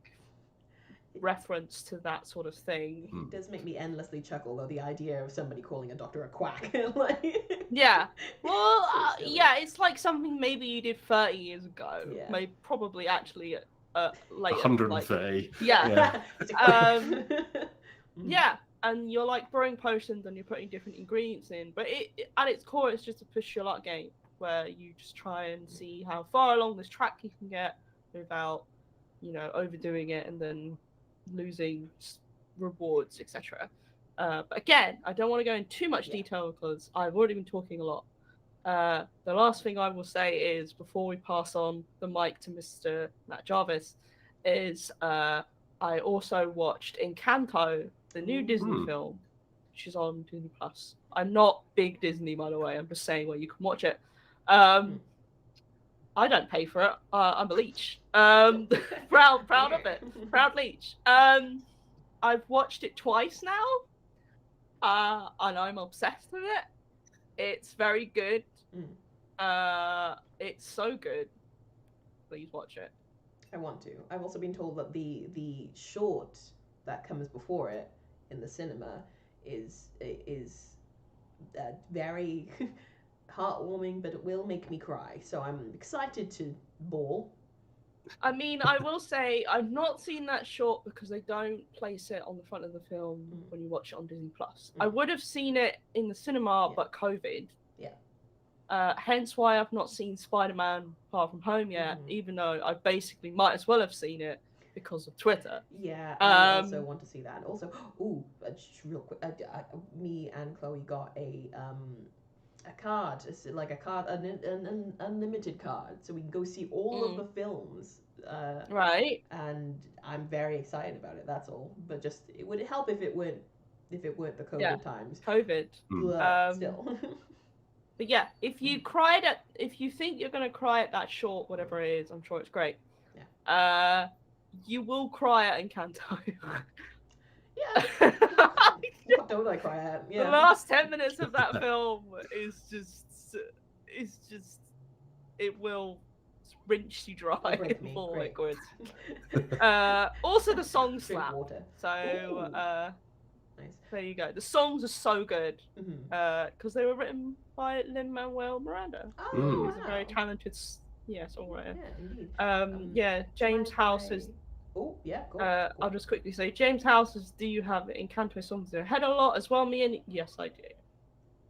reference to that sort of thing. It does make me endlessly chuckle though, the idea of somebody calling a doctor a quack. Like, Yeah. Well, So silly. yeah, it's like something maybe you did 30 years ago. Yeah. Maybe probably actually later. 130. Like, yeah. Yeah. It's a quack. Yeah. And you're like brewing potions and you're putting different ingredients in. But it at its core, it's just a push your luck game where you just try and see how far along this track you can get without, overdoing it and then losing rewards, etc. But again, I don't want to go in too much detail because I've already been talking a lot. The last thing I will say is, before we pass on the mic to Mr. Matt Jarvis, is I also watched Encanto, the new Disney film, which is on Disney Plus. I'm not big Disney, by the way. I'm just saying where you can watch it. I don't pay for it. I'm a leech. Proud of it. Proud leech. I've watched it twice now, and I'm obsessed with it. It's very good. It's so good. Please watch it. I want to. I've also been told that the short that comes before it in the cinema is very heartwarming, but it will make me cry. So I'm excited to bawl. I mean, I will say I've not seen that short because they don't place it on the front of the film when you watch it on Disney Plus. I would have seen it in the cinema, but COVID. Yeah. Hence why I've not seen Spider-Man Far From Home yet, even though I basically might as well have seen it because of Twitter. Yeah, I also want to see that. And also, just real quick, me and Chloe got a card. It's like a card, an unlimited card, so we can go see all of the films. Right. And I'm very excited about it. That's all. But just it would help if it weren't the COVID times. COVID. But still. But yeah, if you think you're gonna cry at that short, whatever it is, I'm sure it's great. Yeah. You will cry at Encanto. Yeah. What don't I cry at? Yeah. The last 10 minutes of that film is just, it will rinse you dry Break me. for Great. liquids. Also the song Drink slap. water. So Nice. there you go. The songs are so good Mm-hmm. because they were written by Lin-Manuel Miranda. Oh, He's a very talented songwriter. Yeah, indeed. Yeah, James House is. Oh, yeah, go. I'll just quickly say, James House is. Do you have Encanto songs in your head a lot as well? Me and yes, I do.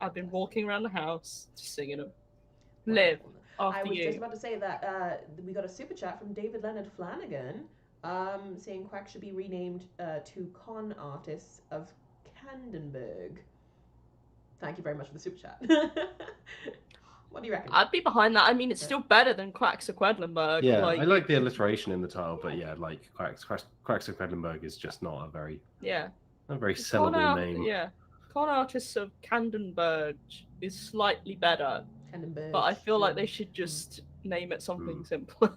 I've been walking around the house just singing them. Liv, after I was you. just about to say that we got a super chat from David Leonard Flanagan, saying Quack should be renamed to Con Artists of Candenburg. Thank you very much for the super chat. What do you reckon? I'd be behind that. I mean, it's still better than Quacks of Quedlinburg. Yeah, I like the alliteration in the title, but yeah, like Quacks of Quedlinburg is just not a very. Yeah. A very Con sellable name. Yeah, Con Artists of Candenberg is slightly better, but I feel like they should just name it something simpler.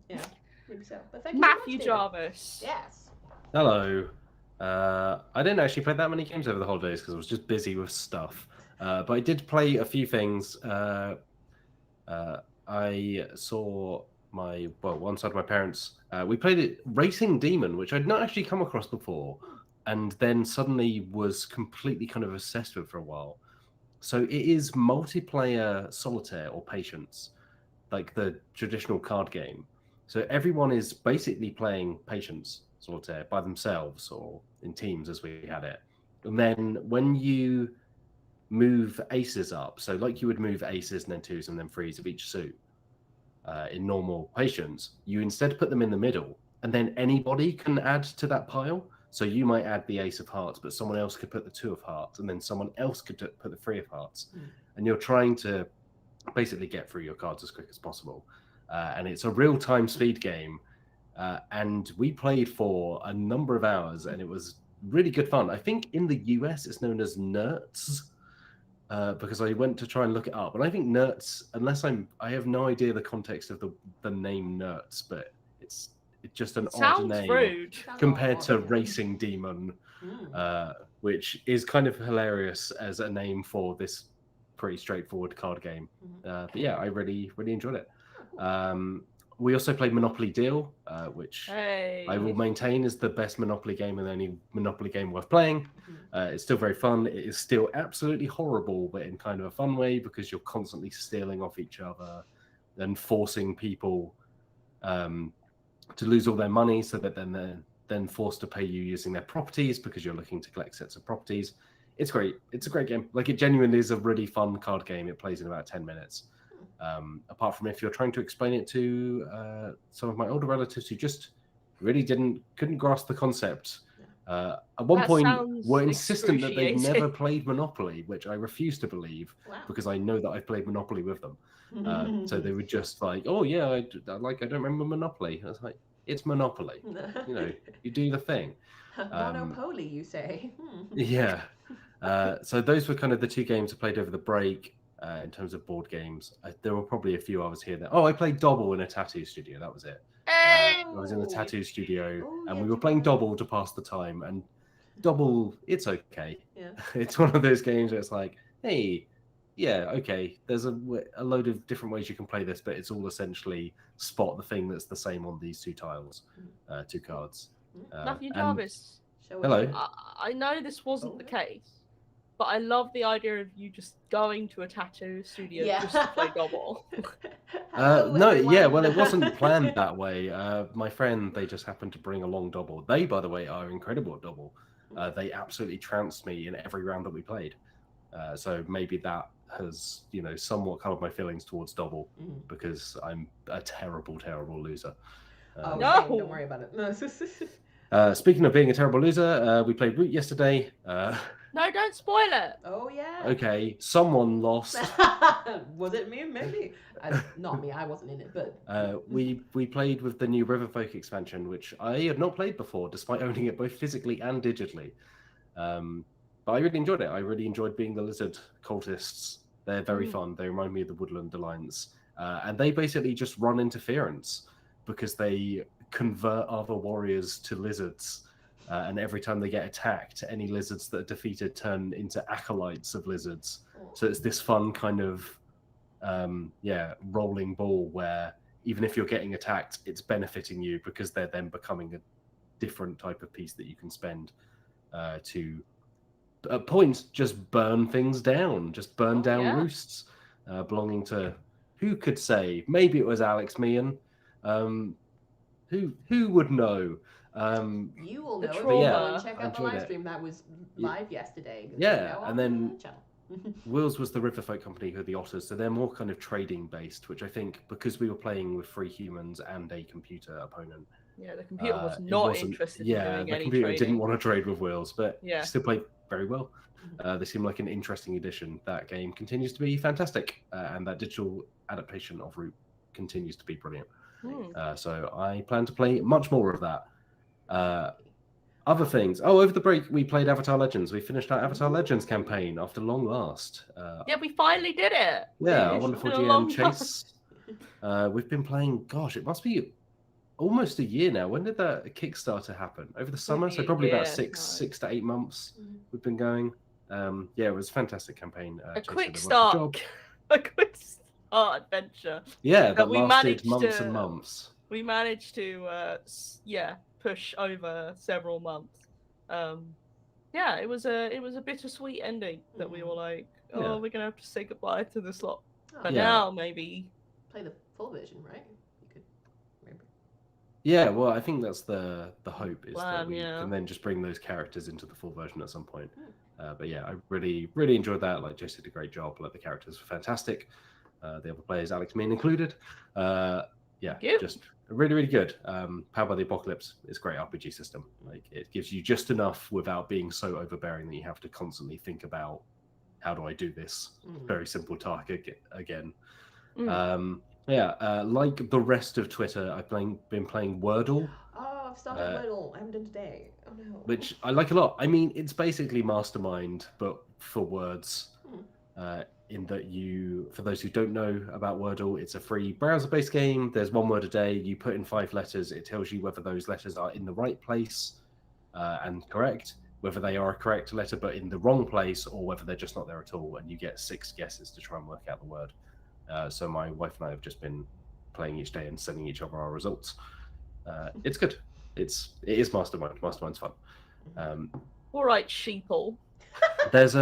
Yeah, maybe so. But thank you Matthew so much, Jarvis. Yes. Hello. I didn't actually play that many games over the holidays because I was just busy with stuff. But I did play a few things. I saw one side of my parents. We played it Racing Demon, which I'd not actually come across before, and then suddenly was completely kind of obsessed with for a while. So it is multiplayer solitaire or patience, like the traditional card game. So everyone is basically playing patience solitaire by themselves or in teams as we had it. And then when you move aces up, so like you would move aces and then twos and then threes of each suit in normal patience, you instead put them in the middle, and then anybody can add to that pile. So you might add the ace of hearts, but someone else could put the two of hearts, and then someone else could put the three of hearts. And you're trying to basically get through your cards as quick as possible. And it's a real-time speed game. And we played for a number of hours, and it was really good fun. I think in the US it's known as Nerds, because I went to try and look it up. And I think Nerds, I have no idea the context of the name Nerds, but it's just an odd name rude. compared to Racing Demon, which is kind of hilarious as a name for this pretty straightforward card game. But yeah, I really enjoyed it. We also played Monopoly Deal, which I will maintain is the best Monopoly game and the only Monopoly game worth playing. It's still very fun. It is still absolutely horrible, but in kind of a fun way, because you're constantly stealing off each other and forcing people to lose all their money, so that they're then forced to pay you using their properties because you're looking to collect sets of properties. It's great. It's a great game. Like, it genuinely is a really fun card game. It plays in about 10 minutes. Apart from if you're trying to explain it to some of my older relatives who just really couldn't grasp the concept. At one point were insistent that they'd never played Monopoly, which I refuse to believe, because I know that I've played Monopoly with them. So they were just like, oh yeah, I don't remember Monopoly. I was like, it's Monopoly. You do the thing. Monopoly, you say? Yeah. So those were kind of the two games I played over the break. In terms of board games, there were probably a few others here. I played Dobble in a tattoo studio. That was it. I was in the tattoo studio, and we were playing Dobble to pass the time. And Dobble, it's okay. Yeah. It's one of those games where it's like, hey, yeah, okay. There's a load of different ways you can play this, but it's all essentially spot the thing that's the same on these two tiles, two cards. Matthew Jarvis. Hello. I know this wasn't the case, but I love the idea of you just going to a tattoo studio just to play Dobble. Well, it wasn't planned that way. My friend, they just happened to bring along Dobble. They, by the way, are incredible at Dobble. They absolutely trounced me in every round that we played. So maybe that has, somewhat colored my feelings towards Dobble, because I'm a terrible, terrible loser. No! Don't worry about it. Speaking of being a terrible loser, we played Root yesterday. No, don't spoil it. Oh, yeah. Okay, someone lost. Was it me? Maybe. Not me. I wasn't in it, but... We played with the new Riverfolk expansion, which I had not played before, despite owning it both physically and digitally. But I really enjoyed it. I really enjoyed being the lizard cultists. They're very fun. They remind me of the Woodland Alliance. And they basically just run interference, because they convert other warriors to lizards. And every time they get attacked, any lizards that are defeated turn into acolytes of lizards. So it's this fun kind of, rolling ball where even if you're getting attacked, it's benefiting you, because they're then becoming a different type of piece that you can spend to, at points, just burn things down, just burn down roosts belonging to, who could say? Maybe it was Alex Meehan. Who would know? You will know if you go and check out the live stream that was live yesterday. Yeah, and then Wills was the Riverfolk company, who are the Otters, so they're more kind of trading based, which I think, because we were playing with 3 humans and a computer opponent. Yeah, the computer was not interested in doing any the computer trading. didn't want to trade with Wills, but still played very well. They seem like an interesting addition. That game continues to be fantastic, and that digital adaptation of Root continues to be brilliant. So I plan to play much more of that. Other things. Oh, over the break we played Avatar Legends. We finished our Avatar Legends campaign after long last. Yeah, we finally did it. Yeah, our It's wonderful been a GM long time. Chase. We've been playing. Gosh, it must be almost a year now. When did that Kickstarter happen? Over the summer, so probably about six to 8 months. We've been going. Yeah, it was a fantastic campain. A Chase quick did a wonderful start. A quick start adventure. Yeah, that we lasted managed months to- and months. We managed to, push over several months. Yeah, it was a bittersweet ending that we were like, oh, Yeah. we're gonna have to say goodbye to this lot. But Yeah. now maybe. Play the full version, right? You could maybe. Yeah, well, I think that's the hope is that Plan, we yeah. can then just bring those characters into the full version at some point. But yeah, I really enjoyed that. Like, Jess did a great job. Like, the characters were fantastic. The other players, Alex Meehan included. Yeah, Thank you. just really good. Powered by the Apocalypse is a great RPG system. Like, it gives you just enough without being so overbearing that you have to constantly think about how do I do this very simple task again. Like the rest of Twitter, I've been playing Wordle. Oh, I've started Wordle. I haven't done today. Oh no. Which I like a lot. I mean, it's basically Mastermind, but for words. In that for those who don't know about Wordle, it's a free browser-based game. There's one word a day. You put in 5 letters. It tells you whether those letters are in the right place and correct, whether they are a correct letter but in the wrong place, or whether they're just not there at all. And you get 6 guesses to try and work out the word. So my wife and I have just been playing each day and sending each other our results. It's good. It is Mastermind. Mastermind's fun. All right, sheeple. There's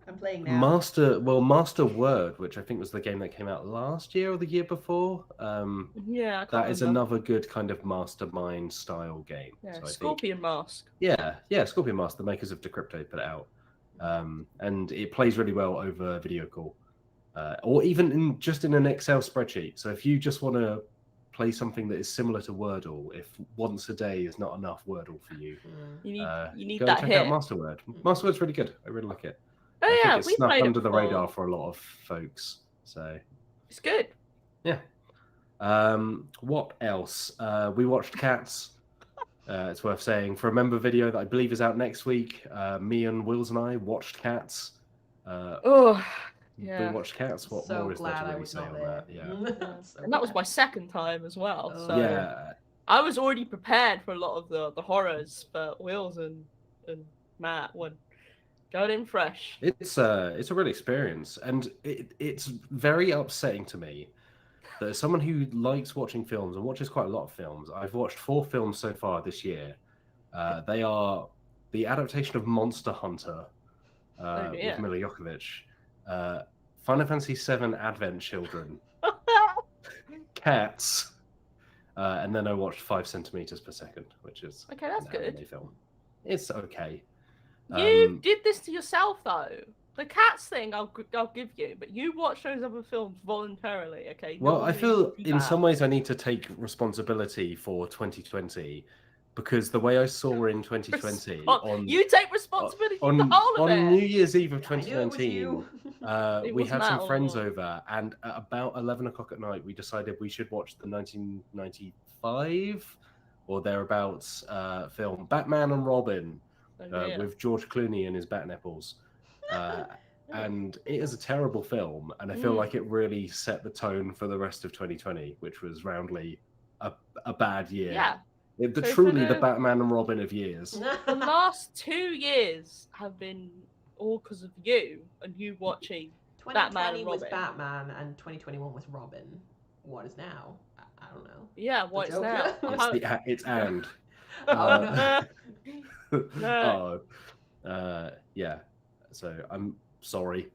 I'm playing now. Master Word, which I think was the game that came out last year or the year before. Yeah, I can't that is remember. another good kind of Mastermind style game. Yeah, So I Scorpion Mask. think, Scorpion Mask, the makers of Decrypto, put it out, and it plays really well over video call, or even just in an Excel spreadsheet. So if you just want to play something that is similar to Wordle, if once a day is not enough Wordle for you, You need go that check hit. out Masterword. Masterword's really good. I really like it. Oh I yeah, think it's we snuck played under it the before. radar for a lot of folks. So It's good. yeah. What else? We watched Cats. It's worth saying, for a member video that I believe is out next week. Me and Wills and I watched Cats. Yeah. We watched Cats. What So more is there glad to I really was say not on there. that? Yeah. So And that was glad. my second time as well. Oh. So Yeah. I was already prepared for a lot of the horrors, but Wills and Matt were going in fresh. It's a real experience, and it's very upsetting to me that as someone who likes watching films and watches quite a lot of films, I've watched 4 films so far this year. They are the adaptation of Monster Hunter with Mila Jovovich, Final Fantasy VII Advent Children, Cats, and then I watched 5 centimeters per second, which is Okay, that's an good. anime film. It's okay. You did this to yourself, though. The Cats thing, I'll give you, but you watch those other films voluntarily, okay? Well, No I one feel needs to do in that. some ways I need to take responsibility for 2020, because the way I saw in 2020 You take responsibility for the whole of on it. New Year's Eve of I knew it was 2019, you. we was had Matt some all friends along. over, and at about 11 o'clock at night, we decided we should watch the 1995 or thereabouts film Batman and Robin with George Clooney and his bat nipples. And it is a terrible film, and I feel like it really set the tone for the rest of 2020, which was roundly a bad year. Yeah. Truly the Batman and Robin of years. The last 2 years have been all because of you and you watching 2020 Batman and was Robin. Batman and 2021 was Robin. What is now? I don't know. Yeah, what is now? It's and. Oh, No. Yeah. So I'm sorry.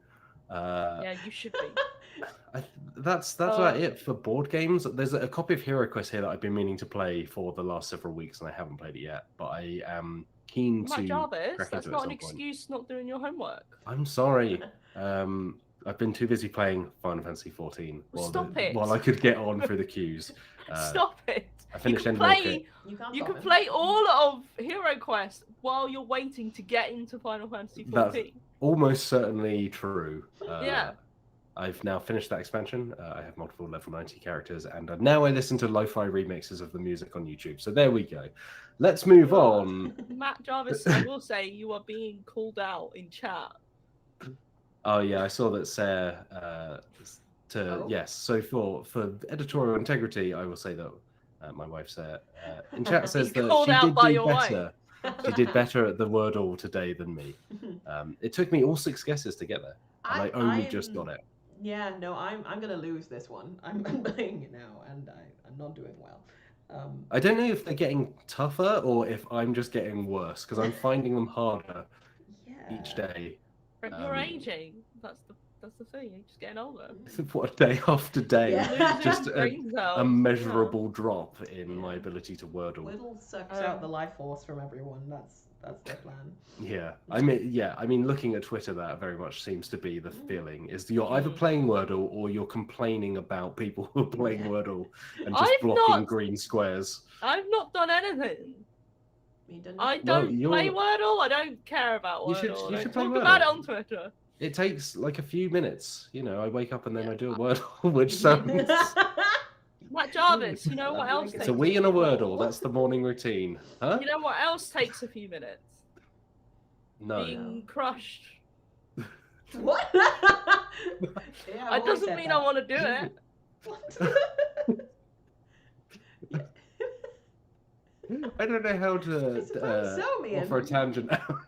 Yeah, you should be. That's about it for board games. There's a copy of Hero Quest here that I've been meaning to play for the last several weeks, and I haven't played it yet. But I am keen My to Jarvis, crack that's into it not at an some point. excuse not doing your homework. I'm sorry. I've been too busy playing Final Fantasy 14 Stop it. while I could get on through the queues. Stop it. I finished you can Endwalker. play, can't you stop can him. play all of Hero Quest while you're waiting to get into Final Fantasy 14. That's almost certainly true. Yeah. I've now finished that expansion. I have multiple level 90 characters, and now I listen to lo-fi remixes of the music on YouTube. So there we go. Let's move on. Matt Jarvis, I will say you are being called out in chat. Oh yeah, I saw that Sarah. Yes. So for editorial integrity, I will say that my wife Sarah in chat says that called she out did by do your better. She did better at the Wordle today than me. It took me all 6 guesses to get there, and I only just got it. Yeah, no, I'm gonna lose this one. I'm playing it now, and I'm not doing well. I don't know if they're getting tougher or if I'm just getting worse because I'm finding them harder each day. You're aging. That's the thing. You're just getting older. What, day after day, Yeah. just Brain cells, a measurable drop in my ability to Wordle. Wordle sucks out the life force from everyone. That's their plan. Yeah, I mean, looking at Twitter, that very much seems to be the feeling. Is you're either playing Wordle or you're complaining about people who are playing Wordle and just blocking green squares. I've not done anything. I No, don't play Wordle. I don't care about Wordle. You should play talk Wordle. about it on Twitter. It takes like a few minutes. You know, I wake up and then I do a Wordle, which sounds... Matt Jarvis, you know what else takes It's a wee and a Wordle. That's the morning routine. Huh? You know what else takes a few minutes? No. Being crushed. What? That doesn't mean I want to do it. I don't know how to offer a tangent out.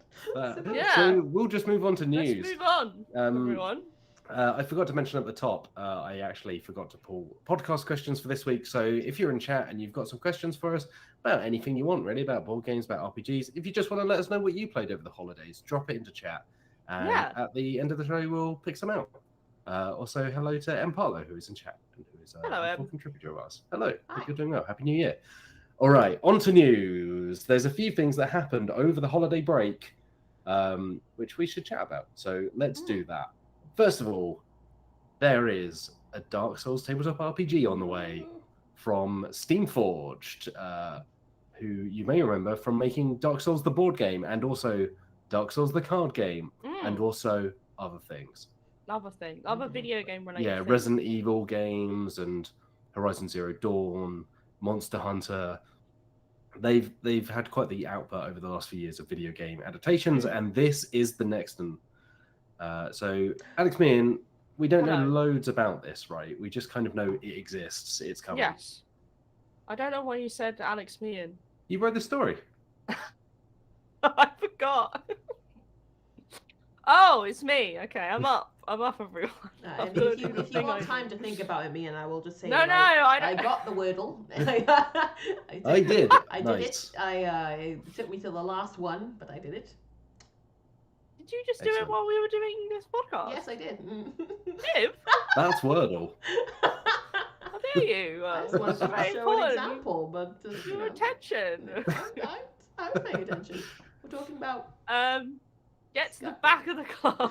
So we'll just move on to news. Let's move on, everyone. I forgot to mention at the top, I actually forgot to pull podcast questions for this week. So if you're in chat and you've got some questions for us about anything you want, really, about board games, about RPGs, if you just want to let us know what you played over the holidays, drop it into chat. And at the end of the show, we'll pick some out. Also, hello to M. Parlo, who is in chat and who is a full contributor of ours. Hello, hope you're doing well. Happy New Year. All right, on to news. There's a few things that happened over the holiday break, which we should chat about. So let's do that. First of all, there is a Dark Souls tabletop RPG on the way from Steamforged, who you may remember from making Dark Souls the board game and also Dark Souls the card game and also other things. Other video game related things. Resident Evil games and Horizon Zero Dawn, Monster Hunter. They've had quite the output over the last few years of video game adaptations, and this is the next one. So, Alex Meehan, we don't know loads about this, right? We just kind of know it exists. It's coming. Yes. I don't know why you said Alex Meehan. You wrote the story. I forgot. Oh, it's me. Okay, I'm up, everyone. If you want time to think about it, Meehan, I will just say. I got the Wordle. I did. I did it. It took me to the last one, but I did it. Did you just do it while we were doing this podcast? Yes, I did. Liv? That's Wordle. How dare you? I just wanted to show an example, but your attention. I'm paying attention. We're talking about. Get to the back of the class.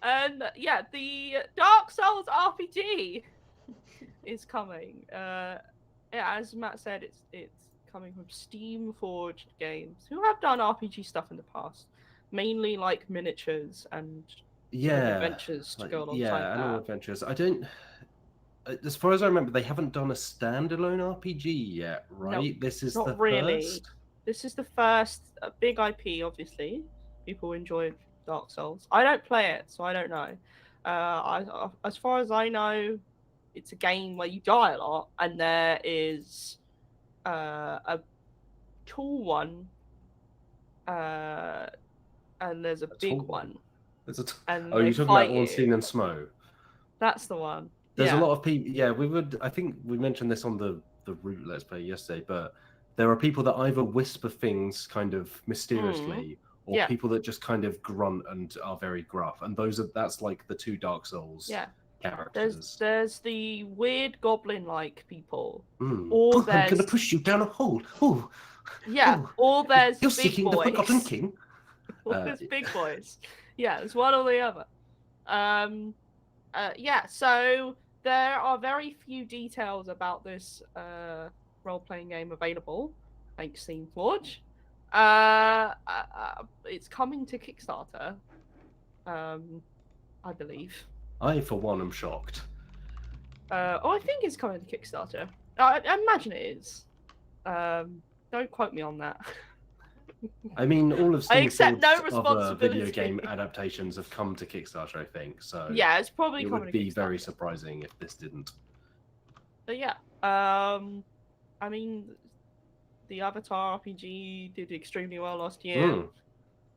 And the Dark Souls RPG is coming. As Matt said, it's coming from Steamforged Games, who have done RPG stuff in the past, mainly like miniatures and adventures to go alongside that. Yeah, adventures. I don't. As far as I remember, they haven't done a standalone RPG yet, right? No, this is not the really. first. This is the first big IP, obviously. People enjoy Dark Souls. I don't play it, so I don't know. As far as I know, it's a game where you die a lot, and there is a tall one, and there's a big one. There's a and you're talking about Ornstein and Smough. That's the one. There's a lot of people. Yeah, we would. I think we mentioned this on the Root Let's Play yesterday, but there are people that either whisper things kind of mysteriously, or people that just kind of grunt and are very gruff, and that's like the two Dark Souls characters. There's the weird goblin-like people, or I'm gonna push you down a hole. Ooh. Yeah, or there's you're big seeking boys. the Forgotten King. Or there's big boys. Yeah, it's one or the other. So there are very few details about this role-playing game available, thanks Steamforged. It's coming to Kickstarter. I believe. I, for one, am shocked. I think it's coming to Kickstarter. I imagine it is. Don't quote me on that. I mean, all of I accept no Steamforged's other video responsibility. game adaptations have come to Kickstarter, I think. So Yeah, it's probably it coming would to be very Kickstarter. surprising if this didn't. But yeah, I mean, the Avatar RPG did extremely well last year.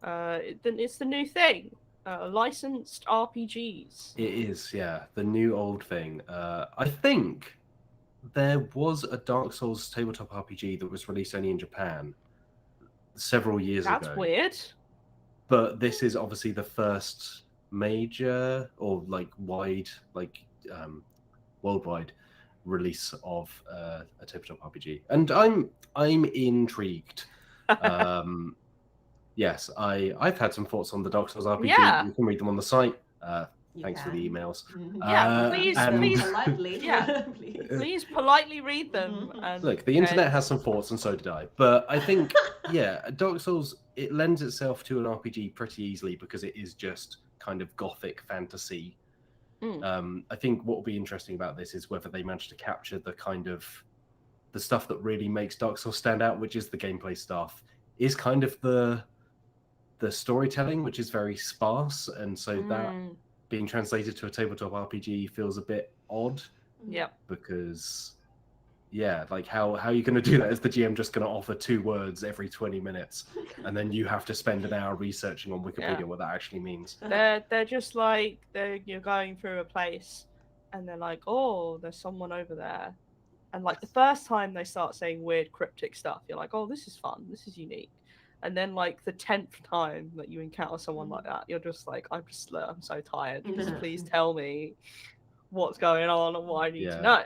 It's the new thing. Licensed RPGs. It is, yeah, the new old thing. I think there was a Dark Souls tabletop RPG that was released only in Japan several years ago. That's weird. But this is obviously the first major or like wide, like worldwide release of a tabletop RPG, and I'm intrigued. Yes, I've had some thoughts on the Dark Souls RPG. Yeah. You can read them on the site. Thanks for the emails. Please, please, please, politely. yeah. Please. Please politely read them. And Look, the internet has some thoughts, and so did I. But I think, yeah, Dark Souls, it lends itself to an RPG pretty easily because it is just kind of gothic fantasy. I think what will be interesting about this is whether they manage to capture the kind of the stuff that really makes Dark Souls stand out, which is the gameplay stuff, is kind of the storytelling, which is very sparse, and so that being translated to a tabletop RPG feels a bit odd. Yeah. Because, yeah, like how are you going to do that? Is the GM just going to offer 2 words every 20 minutes, and then you have to spend an hour researching on Wikipedia what that actually means? They're just like you're going through a place, and they're like, oh, there's someone over there, and like the first time they start saying weird cryptic stuff, you're like, oh, this is fun, this is unique. And then, like, the 10th time that you encounter someone like that, you're just like, I'm so tired. Just please tell me what's going on and what I need to know.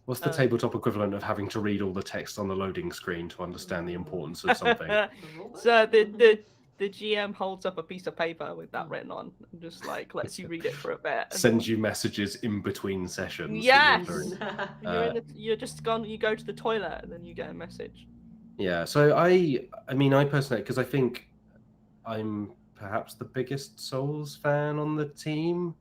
What's the tabletop equivalent of having to read all the text on the loading screen to understand the importance of something? So the GM holds up a piece of paper with that written on and just, like, lets you read it for a bit. Sends you messages in between sessions. Yes! You go to the toilet and then you get a message. Yeah, so I mean, I personally, because I think I'm perhaps the biggest Souls fan on the team.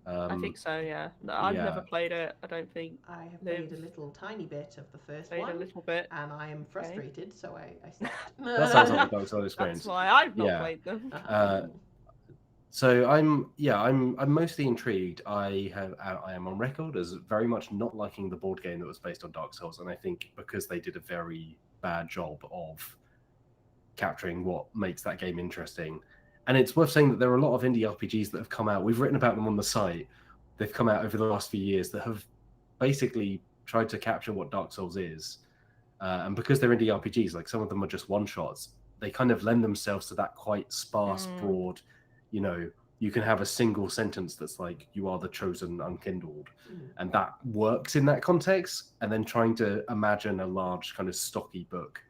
I think so, yeah. I've never played it, I don't think. I have played a little tiny bit of the first one. A little bit. And I am frustrated, so I stopped. That sounds like a Dark Souls experience. That's why I've not played them. So I'm mostly intrigued. I am on record as very much not liking the board game that was based on Dark Souls, and I think because they did a very bad job of capturing what makes that game interesting. And it's worth saying that there are a lot of indie RPGs that have come out. We've written about them on the site. They've come out over the last few years that have basically tried to capture what Dark Souls is. And because they're indie RPGs, like some of them are just one-shots, they kind of lend themselves to that quite sparse, broad, you can have a single sentence that's like, you are the chosen unkindled. And that works in that context. And then trying to imagine a large kind of stocky book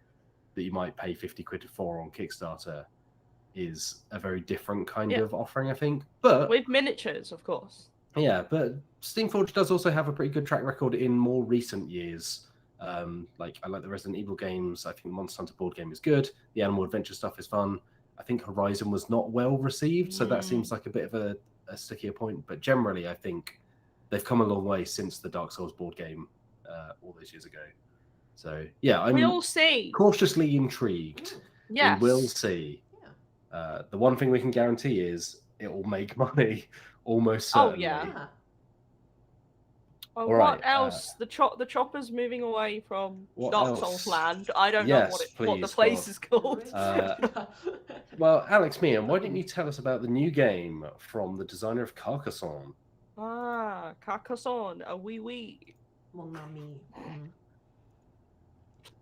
that you might pay 50 quid for on Kickstarter is a very different kind of offering, I think. But with miniatures, of course. Yeah, but Steamforged does also have a pretty good track record in more recent years. Like, I like the Resident Evil games. I think the Monster Hunter board game is good. The Animal Adventure stuff is fun. I think Horizon was not well received, so that seems like a bit of a stickier point. But generally, I think they've come a long way since the Dark Souls board game all those years ago. So, yeah, we'll see. Cautiously intrigued. Yes. We will see. The one thing we can guarantee is it will make money, almost certainly. Oh, yeah. All what right, else? The chopper's moving away from what Dark else? Souls land. I don't know what the place is called. Well, Alex Meehan, why didn't you tell us about the new game from the designer of Carcassonne? Carcassonne, a wee. Mon ami.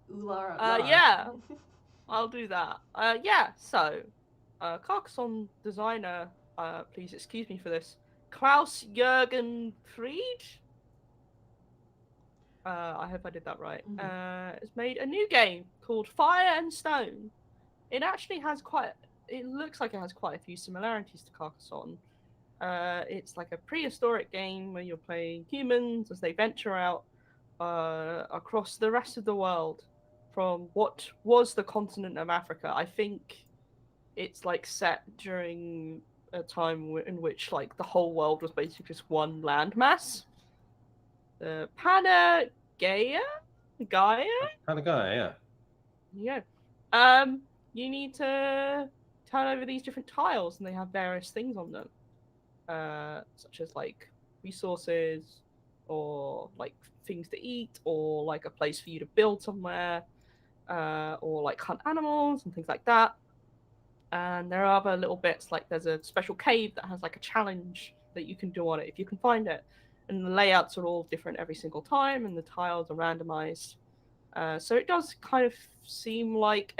Lara. Yeah, I'll do that. So, Carcassonne designer, please excuse me for this, Klaus-Jürgen Fried? I hope I did that right. Has made a new game called Fire and Stone. It actually has it looks like it has quite a few similarities to Carcassonne. It's like a prehistoric game where you're playing humans as they venture out across the rest of the world from what was the continent of Africa. I think it's like set during a time in which like the whole world was basically just one landmass. The Gaia? Kind of guy, yeah. Yeah. You need to turn over these different tiles, and they have various things on them, such as like resources, or like things to eat, or like a place for you to build somewhere, or like hunt animals and things like that. And there are other little bits, like there's a special cave that has like a challenge that you can do on it if you can find it. And the layouts are all different every single time, and the tiles are randomized. So it does kind of seem like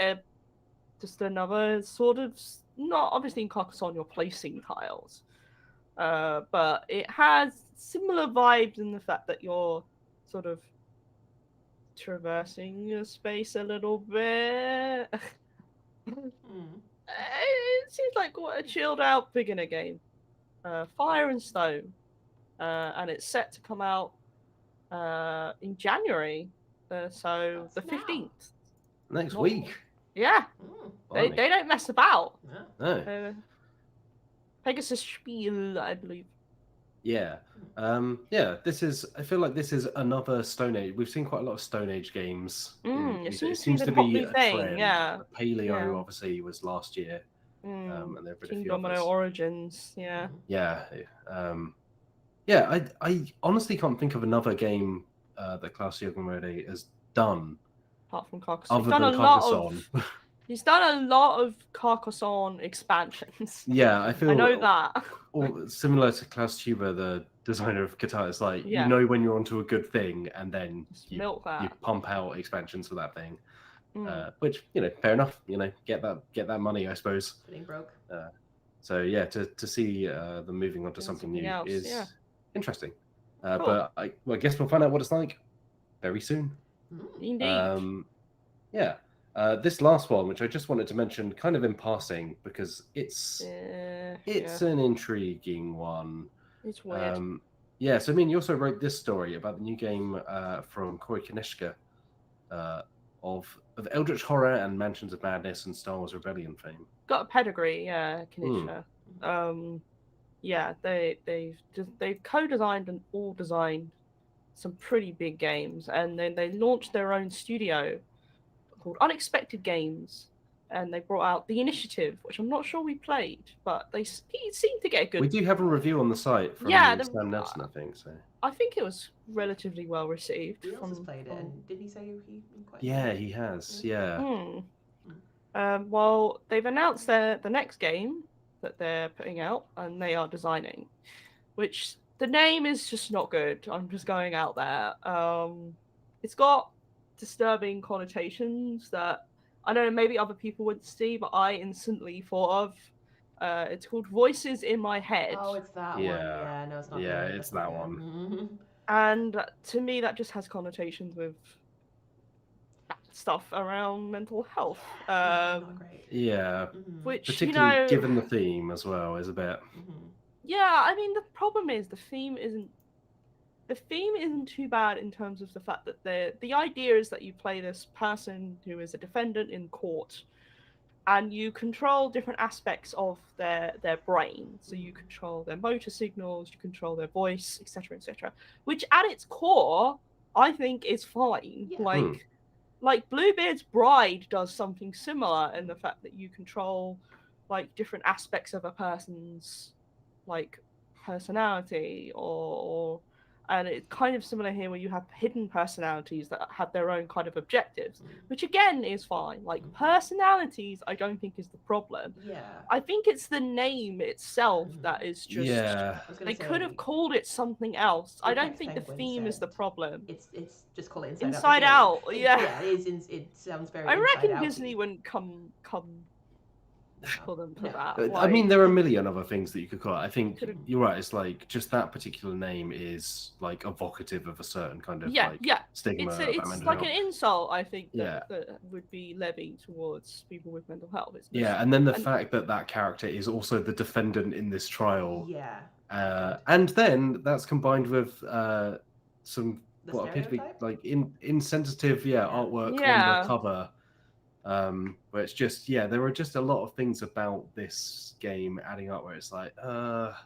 just another sort of, not obviously in Carcassonne you're placing tiles, but it has similar vibes in the fact that you're sort of traversing your space a little bit. It seems like what a chilled out beginner game. Fire and Stone, and it's set to come out in January, so the 15th. Next week. Yeah, they Blimey. don't mess about. No. Pegasus Spiel, I believe. Yeah. This is. I feel like this is another Stone Age. We've seen quite a lot of Stone Age games. It It seems to to be be the a thing. trend. Yeah. Paleo obviously was last year. And there have been King a few Domino others. Origins. Yeah. Yeah. I honestly can't think of another game that Klaus Jürgen has done Apart from Carcassonne, other than Carcassonne. He's done a lot of Carcassonne expansions. Yeah, I feel. I know that. Or similar to Klaus Tuber, the designer of guitar, it's like Yeah. you know when you're onto a good thing, and then Just you milk that. pump out expansions for that thing. Mm. Which fair enough. Get that money, I suppose. Getting broke. So yeah, to see them moving on to Yeah, something something new else, is yeah. interesting. Cool. But I guess we'll find out what it's like very soon. Indeed. This last one, which I just wanted to mention, kind of in passing, because it's an intriguing one. It's weird. So I mean, you also wrote this story about the new game from Corey Konishka of Eldritch Horror and Mansions of Madness and Star Wars Rebellion fame. Got a pedigree, Kanishka. They've co-designed and all designed some pretty big games, and then they launched their own studio called Unexpected Games, and they brought out The Initiative, which I'm not sure we played, but he seemed to get a good. We do have a review on the site from Sam Nelson, I think. So I think it was relatively well received. He also played it, and did he say he quite? Yeah, he has. Yeah. Well, they've announced the next game that they're putting out, and they are designing, which the name is just not good. I'm just going out there. It's got disturbing connotations that I don't know, maybe other people wouldn't see, but I instantly thought of. It's called Voices in My Head. Oh, it's that one. Yeah, no, it's not. Yeah, good. it's that one. And to me, that just has connotations with stuff around mental health. Not great. Yeah. Which, particularly given the theme as well, is a bit. Yeah, I mean, the problem is the theme isn't too bad in terms of the fact that the idea is that you play this person who is a defendant in court, and you control different aspects of their brain. So you control their motor signals, you control their voice, etc., which at its core, I think is fine. Yeah. Like Bluebeard's Bride does something similar in the fact that you control like different aspects of a person's like personality, and it's kind of similar here where you have hidden personalities that have their own kind of objectives, which again is fine. Like personalities, I don't think is the problem. Yeah. I think it's the name itself that is just. Yeah. They could have called it something else. I don't think the theme is the problem. It's just call it Inside Out. Yeah. Yeah, it sounds very. I reckon Inside Disney wouldn't come for them for that. I mean, there are a million other things that you could call it. I think you're right. It's like just that particular name is like evocative of a certain kind of stigma. It's like an insult, I think, that would be levied towards people with mental health. And then the fact that character is also the defendant in this trial. Yeah. And then that's combined with some The what appear to be stereotype? like insensitive artwork on the cover. Where it's just, there are just a lot of things about this game adding up where it's like,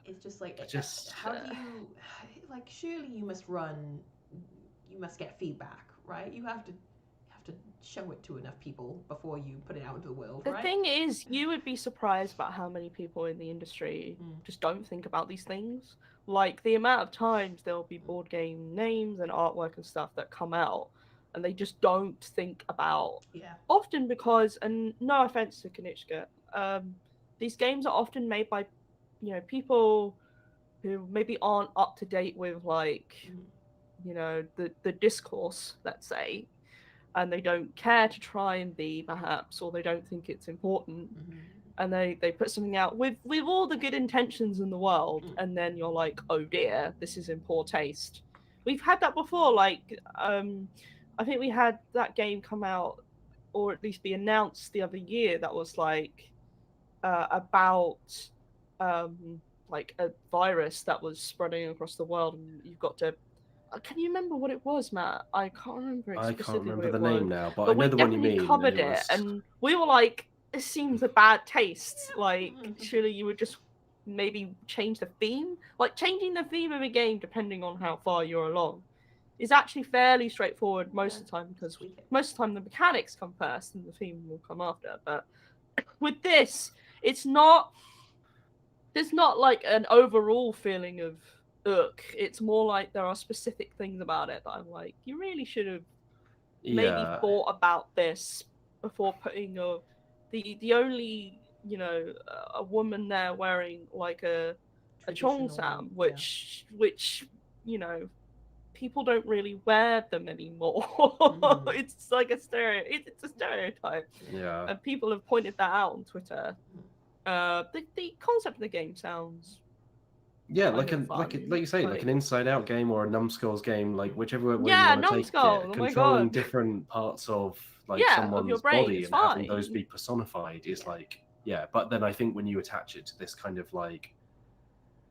It's just like, just how do you, like, surely you must get feedback, right? You have to show it to enough people before you put it out into the world, The right? thing is, you would be surprised about how many people in the industry just don't think about these things. Like, the amount of times there'll be board game names and artwork and stuff that come out, and they just don't think about. Yeah. Often because, and no offense to Kanishka, these games are often made by, people who maybe aren't up to date with, like, the discourse, let's say, and they don't care to try and be, perhaps, or they don't think it's important, and they put something out with all the good intentions in the world, and then you're like, oh dear, this is in poor taste. We've had that before. Like, I think we had that game come out, or at least be announced the other year, that was like about like a virus that was spreading across the world, and you've got to. Can you remember what it was, Matt? I can't remember. I can't remember the name now, but I know we the one you definitely mean. covered it, and we were like, "This seems a bad taste. Like, surely you would just maybe change the theme. Like, changing the theme of a game depending on how far you're along is actually fairly straightforward most of the time, because most of the time the mechanics come first and the theme will come after. But with this, it's not. There's not like an overall feeling of ugh. It's more like there are specific things about it that I'm like, you really should have maybe thought about this before putting the only a woman there wearing like a cheongsam, which people don't really wear them anymore. It's like it's a stereotype. Yeah. And people have pointed that out on Twitter. The concept of the game sounds like you say, like an Inside Out game or a Numbskulls game, like whichever way you want to take it. Oh controlling different parts of someone's of your brain, body and having those be personified is like, but then I think when you attach it to this kind of like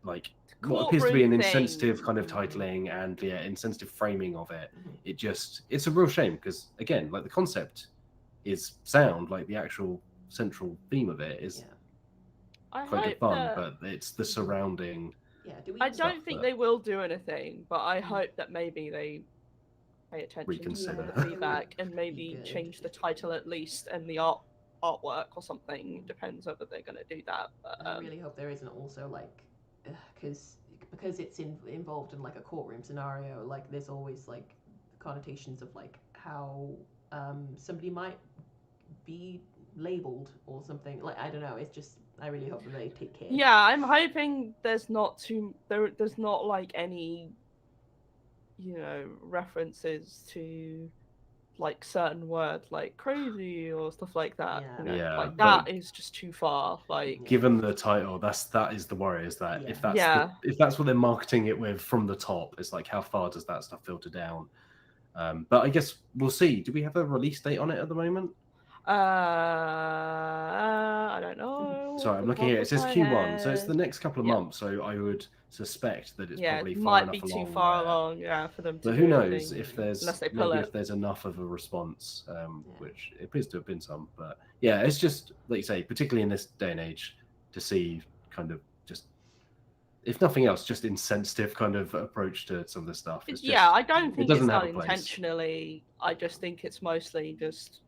what appears to be an insensitive kind of titling and insensitive framing of it, it's a real shame, because again, like, the concept is sound, like the actual central theme of it is quite good fun, but it's the surrounding. I don't think they will do anything, but I hope that maybe they pay attention to the feedback and maybe change the title at least, and the artwork or something. Depends whether they're going to do that. But, I really hope there isn't also like, because it's involved in like a courtroom scenario. Like, there's always like connotations of like how somebody might be labeled or something. Like, I don't know. It's just, I really hope that they take care. Yeah, I'm hoping there's not like any, references to like certain words like crazy or stuff like that. That is just too far. Like, given the title, that is the worry, is that if that's what they're marketing it with from the top, it's like, how far does that stuff filter down? But I guess we'll see. Do we have a release date on it at the moment? I don't know. Sorry, I'm looking here. It says Q1, so it's the next couple of months. So I would suspect that it's probably might be too far along, for them to. But who knows if there's if there's enough of a response, which it appears to have been some. But it's just, like you say, particularly in this day and age, to see kind of just, if nothing else, just insensitive kind of approach to some of this stuff. It's just, I don't think it's done intentionally. I just think it's mostly just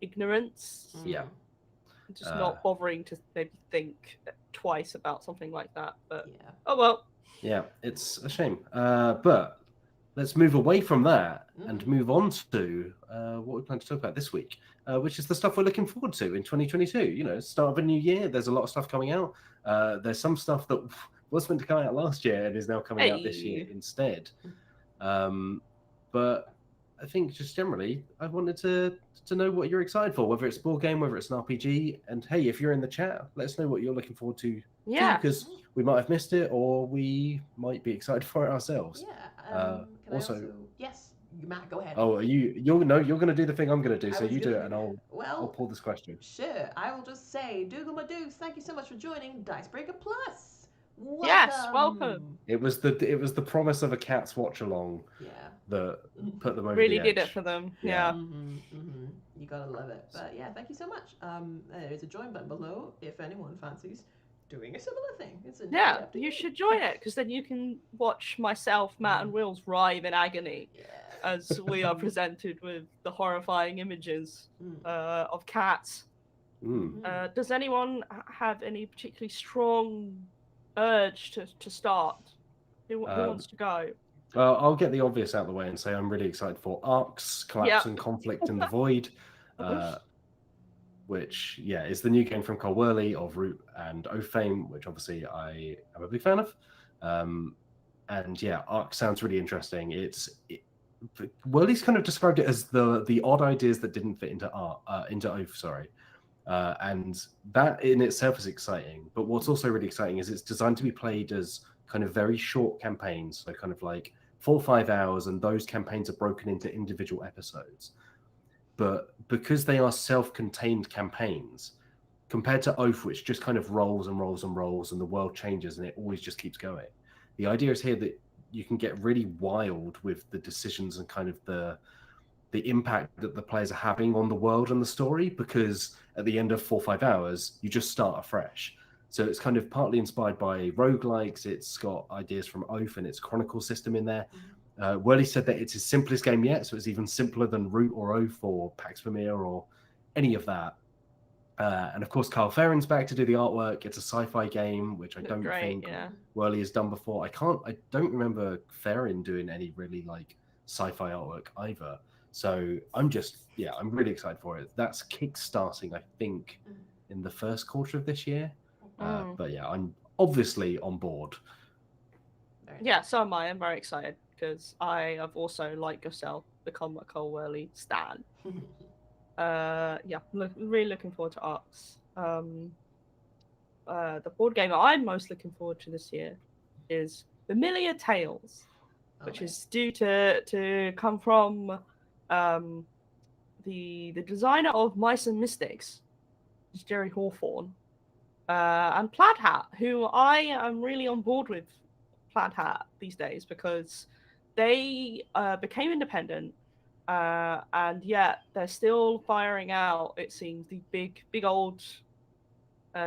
ignorance. Just not bothering to maybe think twice about something like that. But oh well. Yeah, it's a shame. But let's move away from that and move on to what we plan to talk about this week, which is the stuff we're looking forward to in 2022. Start of a new year. There's a lot of stuff coming out. There's some stuff that was meant to come out last year and is now coming out this year instead. But I think just generally, I wanted to know what you're excited for, whether it's a board game, whether it's an RPG. And hey, if you're in the chat, let us know what you're looking forward to. Yeah. Because we might have missed it, or we might be excited for it ourselves. Yeah. Yes, Matt, go ahead. Oh, you're going to do the thing I'm going to do, so you do it, and I'll pull this question. Sure. I will just say, Dougal Madoos, thank you so much for joining Dicebreaker Plus. Yes, welcome. It was the promise of a Cats watch along Yeah. that put them over Really the did edge. it for them. Yeah. Yeah. You gotta love it. But yeah, thank you so much. There's a join button below if anyone fancies doing a similar thing. It's Yeah, up to you should join it because then you can watch myself, Matt, and Wills writhe in agony as we are presented with the horrifying images of cats. Does anyone have any particularly strong urge to start? Who wants to go? I'll get the obvious out of the way and say I'm really excited for Arcs, Collapse and Conflict in the Void, which, is the new game from Cole Worley of Root and Oath fame, which obviously I am a big fan of. And yeah, Arcs sounds really interesting. Worley's kind of described it as the odd ideas that didn't fit into Oath, sorry. And that in itself is exciting. But what's also really exciting is it's designed to be played as kind of very short campaigns, so kind of like 4 or 5 hours, and those campaigns are broken into individual episodes. But because they are self-contained campaigns, compared to Oath, which just kind of rolls and rolls and rolls, and the world changes and it always just keeps going. The idea is here that you can get really wild with the decisions and kind of the impact that the players are having on the world and the story, because at the end of 4 or 5 hours, you just start afresh. So it's kind of partly inspired by roguelikes. It's got ideas from Oath and its Chronicle system in there. Worley said that it's his simplest game yet, so it's even simpler than Root or Oath or Pax Pamir or any of that. And of course, Carl Farron's back to do the artwork. It's a sci-fi game, which I don't think Worley has done before. I don't remember Farron doing any really like sci-fi artwork either. So I'm really excited for it. That's kickstarting, I think, in the first quarter of this year. But yeah, I'm obviously on board. Yeah, so am I. I'm very excited because I have also, like yourself, become a Cole Worley stan. Really looking forward to Arcs. The board game I'm most looking forward to this year is Familiar Tales, which is due to come from the designer of Mice and Mystics, Jerry Hawthorne, and Plaid Hat, who I am really on board with Plaid Hat these days because they became independent, and yet they're still firing out, it seems, the big old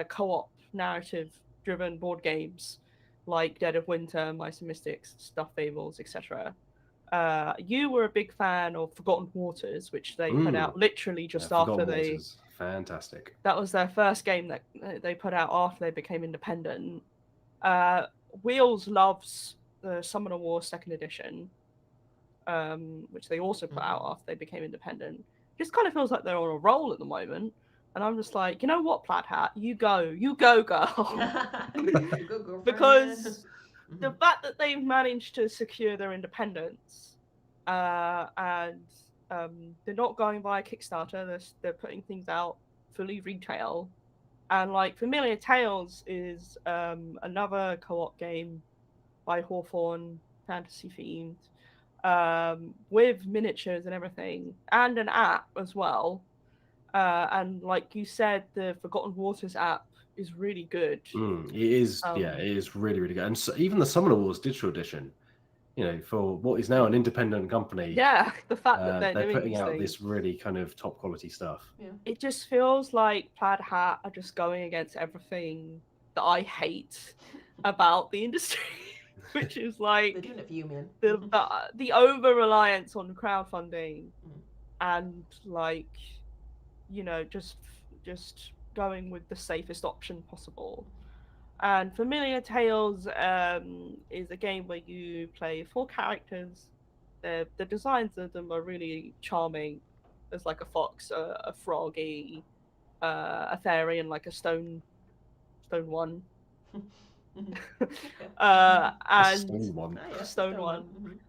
co-op narrative-driven board games like Dead of Winter, Mice and Mystics, Stuffed Fables, etc. You were a big fan of Forgotten Waters, which they put out literally just after they... Fantastic. That was their first game that they put out after they became independent. Wheels loves the Summoner Wars 2nd edition, which they also put out after they became independent. Just kind of feels like they're on a roll at the moment. And I'm just like, you know what, Plaid Hat? You go, girl. Because the fact that they've managed to secure their independence, and they're not going via Kickstarter, they're putting things out fully retail. And like Familiar Tales is another co-op game by Hawthorne, fantasy themed, with miniatures and everything, and an app as well. And like you said, the Forgotten Waters app is really good. It is, it is really, really good. And so even the Summoner Wars digital edition, you know, for what is now an independent company. Yeah, the fact that they're doing putting these out things. this really kind of top quality stuff. Yeah. It just feels like Plaid Hat are just going against everything that I hate about the industry, which is like they're doing it for you, man. the over reliance on crowdfunding, and like, you know, just going with the safest option possible. And Familiar Tales is a game where you play 4 characters. The designs of them are really charming. There's like a fox, a froggy, a fairy, and like a stone one. And Stone one. Stone one.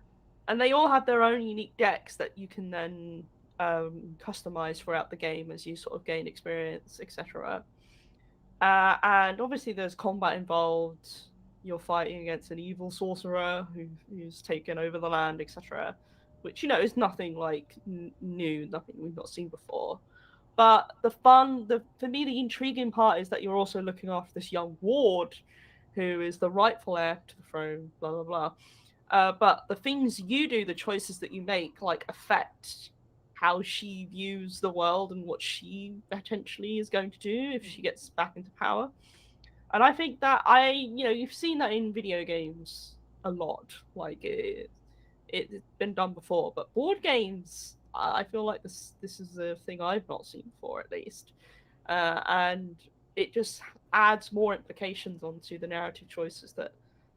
And they all have their own unique decks that you can then customize throughout the game as you sort of gain experience, etc. And obviously there's combat involved. You're fighting against an evil sorcerer who's taken over the land, etc. Which, you know, is nothing like new, nothing we've not seen before. But for me, the intriguing part is that you're also looking after this young ward who is the rightful heir to the throne, blah blah blah. But the things you do, the choices that you make, like affect how she views the world and what she potentially is going to do if she gets back into power. And I think that you've seen that in video games a lot. Like it's been done before, but board games, I feel like this is a thing I've not seen before, at least, and it just adds more implications onto the narrative choices that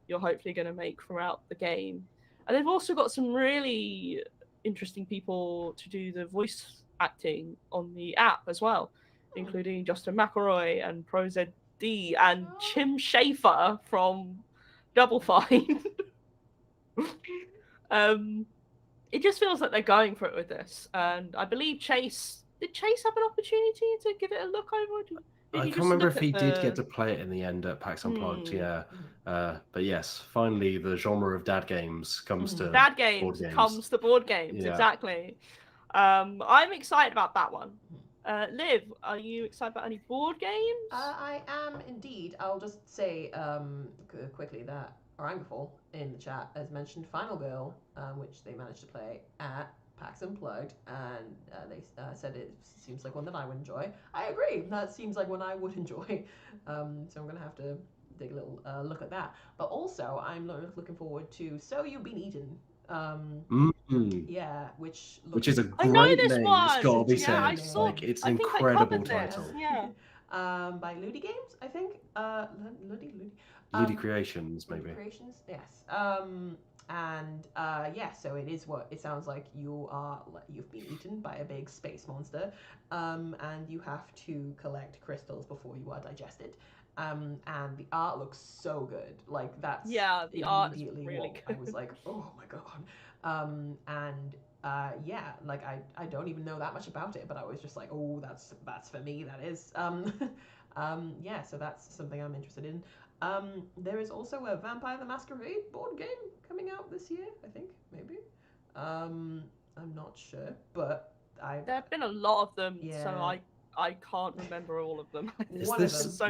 you're hopefully going to make throughout the game. And they've also got some really interesting people to do the voice acting on the app as well, including Justin McElroy and ProZD and Tim Schafer from Double Fine. It just feels like they're going for it with this, and I believe Chase have an opportunity to give it a look over? I can't remember if he did get to play it in the end at PAX Unplugged, yeah. But yes, finally the genre of dad games comes to dad games, board games. comes to board games, Yeah. exactly. I'm excited about that one. Liv, are you excited about any board games? I am indeed. I'll just say quickly that Orangaful in the chat has mentioned Final Girl, which they managed to play at PAX Unplugged, and they said it seems like one that I would enjoy. I agree. That seems like one I would enjoy. So I'm going to have to take a little look at that. But also, I'm looking forward to So You've Been Eaten. Yeah, which is a I know great this name. one. It's got to be Yeah, said. I Like, it's I an think incredible I covered title. this. Yeah. By Ludi Games, I think. Ludi. Ludi Creations, maybe. Ludi Creations, yes. Yeah, so it is what it sounds like. You've been eaten by a big space monster, and you have to collect crystals before you are digested. And the art looks so good. Like that's the art is immediately really what good. I was like, oh my god. Yeah, like I don't even know that much about it, but I was just like, oh, that's for me. That is. Yeah, so that's something I'm interested in. There is also a Vampire the Masquerade board game coming out this year, I think, maybe. I'm not sure, but there have been a lot of them, yeah. so I can't remember all of them. Was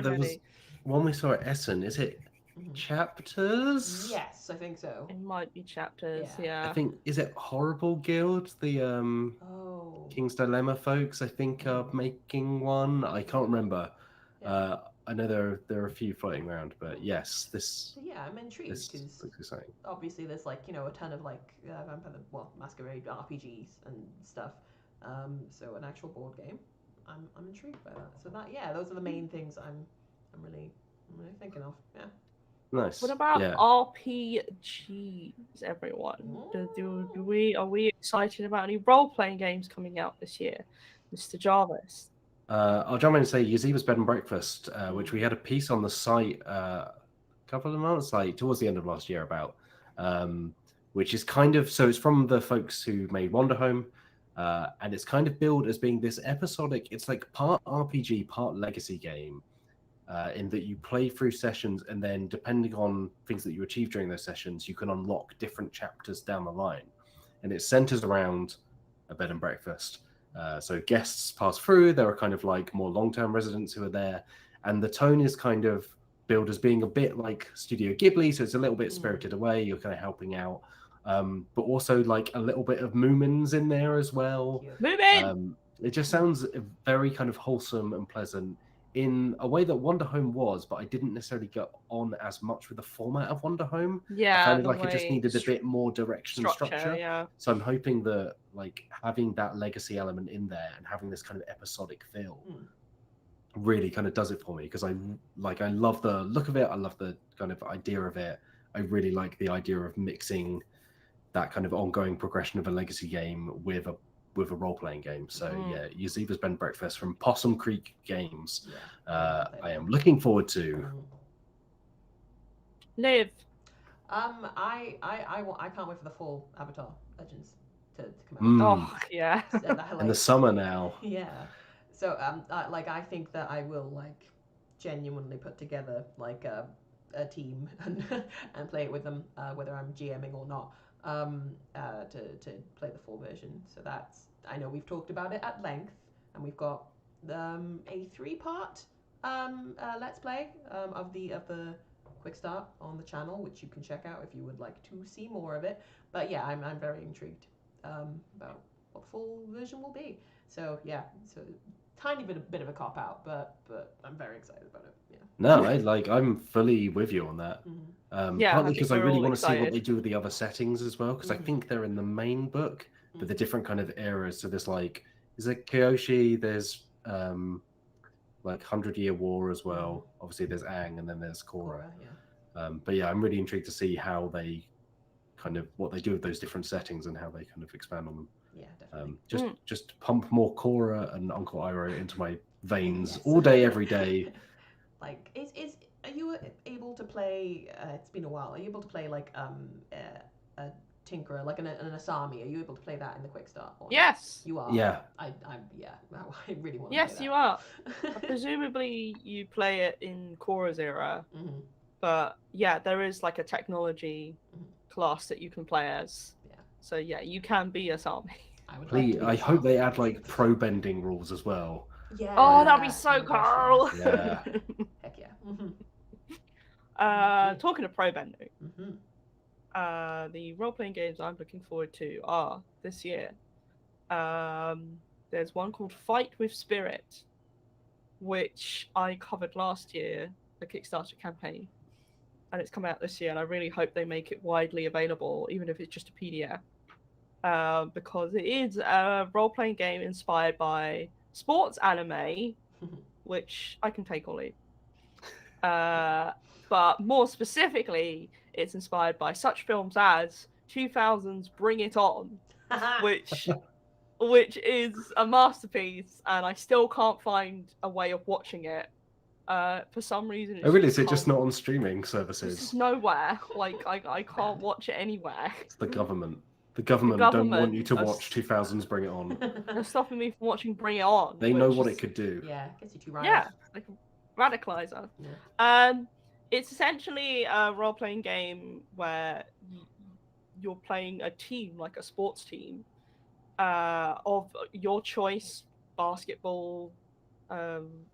one we saw at Essen. Is it Chapters? Yes, I think so. It might be Chapters, yeah. I think, is it Horrible Guild? The King's Dilemma folks, I think, are making one. I can't remember. Yeah. I know there are a few floating around, but yes, this. So yeah, I'm intrigued because looks exciting. Obviously, there's a ton of Vampire Masquerade RPGs and stuff. So an actual board game, I'm intrigued by that. So those are the main things I'm really thinking of. Yeah. Nice. What about RPGs, everyone? Are we excited about any role-playing games coming out this year, Mr. Jarvis? I'll jump in and say Yaziva's Bed and Breakfast, which we had a piece on the site a couple of months, towards the end of last year about, which is it's from the folks who made Wanderhome, and it's kind of billed as being this episodic, it's like part RPG, part legacy game, in that you play through sessions, and then depending on things that you achieve during those sessions, you can unlock different chapters down the line. And it centers around a bed and breakfast. So guests pass through, there are kind of like more long-term residents who are there, and the tone is kind of billed as being a bit like Studio Ghibli, so it's a little bit Spirited Away, you're kind of helping out, but also like a little bit of Moomins in there as well. It just sounds very kind of wholesome and pleasant in a way that Wanderhome was, but I didn't necessarily get on as much with the format of Wanderhome. Yeah, I found it like it just needed a bit more direction and structure. Yeah. So I'm hoping that like having that legacy element in there and having this kind of episodic feel really kind of does it for me, because I love the look of it. I love the kind of idea of it. I really like the idea of mixing that kind of ongoing progression of a legacy game with a role-playing game. So yeah, Yaziva's Bed and Breakfast from Possum Creek Games. I am looking forward to. Liv. I can't wait for the full Avatar Legends to come out. Oh yeah. In the summer now. Yeah. So I think that I will genuinely put together a team and play it with them, whether I'm GMing or not. To play the full version. So I know we've talked about it at length, and we've got a 3-part let's play of the quick start on the channel, which you can check out if you would like to see more of it. But yeah, I'm very intrigued about what the full version will be. So yeah, so tiny bit of a cop out, but I'm very excited about it. Yeah. No, I'm fully with you on that. Yeah, I Partly think because I we're really all want to see what excited. they do with the other settings as well, because I think they're in the main book, but the different kind of eras. So there's like, is it Kyoshi? There's like 100-Year War as well. Obviously there's Aang, and then there's Korra. Yeah. But yeah, I'm really intrigued to see how they what they do with those different settings and how they kind of expand on them. Yeah, definitely. Just pump more Korra and Uncle Iroh into my veins all day, every day. Like, are you able to play? It's been a while. Are you able to play like a Tinkerer, like an Asami? Are you able to play that in the quick start? Yes. You are. Yeah. I really want to. Yes, play that. you are. Presumably, you play it in Korra's era, but yeah, there is like a technology class that you can play as. Yeah. So yeah, you can be Asami. I hope they add like pro bending rules as well. Yeah. Oh, that'd be so cool. Yeah. Heck yeah. Talking of pro bending, the role-playing games I'm looking forward to are this year. There's one called Fight with Spirit, which I covered last year, the Kickstarter campaign, and it's come out this year, and I really hope they make it widely available, even if it's just a PDF, because it is a role-playing game inspired by sports anime, which I can take or leave. But more specifically, it's inspired by such films as 2000's Bring It On, which is a masterpiece, and I still can't find a way of watching it. For some reason, Oh really? Is it just not on streaming services? It's nowhere. Like I can't watch it anywhere. It's the government. The government don't want you to watch 2000's Bring It On. They're stopping me from watching Bring It On. They know what it could do. Yeah, gets you too riled. Yeah, like a radicalizer. Yeah. It's essentially a role-playing game where you're playing a team, like a sports team, of your choice. Basketball,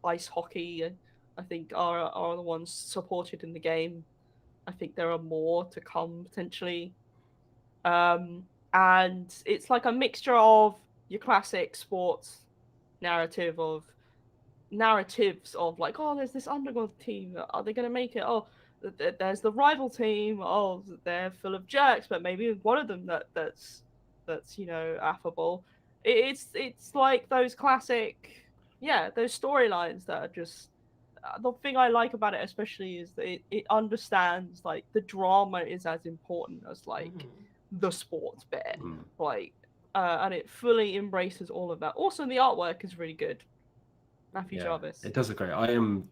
ice hockey, I think are the ones supported in the game. I think there are more to come potentially. And it's like a mixture of your classic sports narratives of like, oh, there's this underdog team, are they going to make it? Oh, there's the rival team, oh, they're full of jerks, but maybe one of them that's affable. It's like those classic, those storylines that are just, the thing I like about it especially is that it understands like the drama is as important as like the sports bit, like, and it fully embraces all of that. Also, the artwork is really good. Matthew Jarvis. It does look great. I can't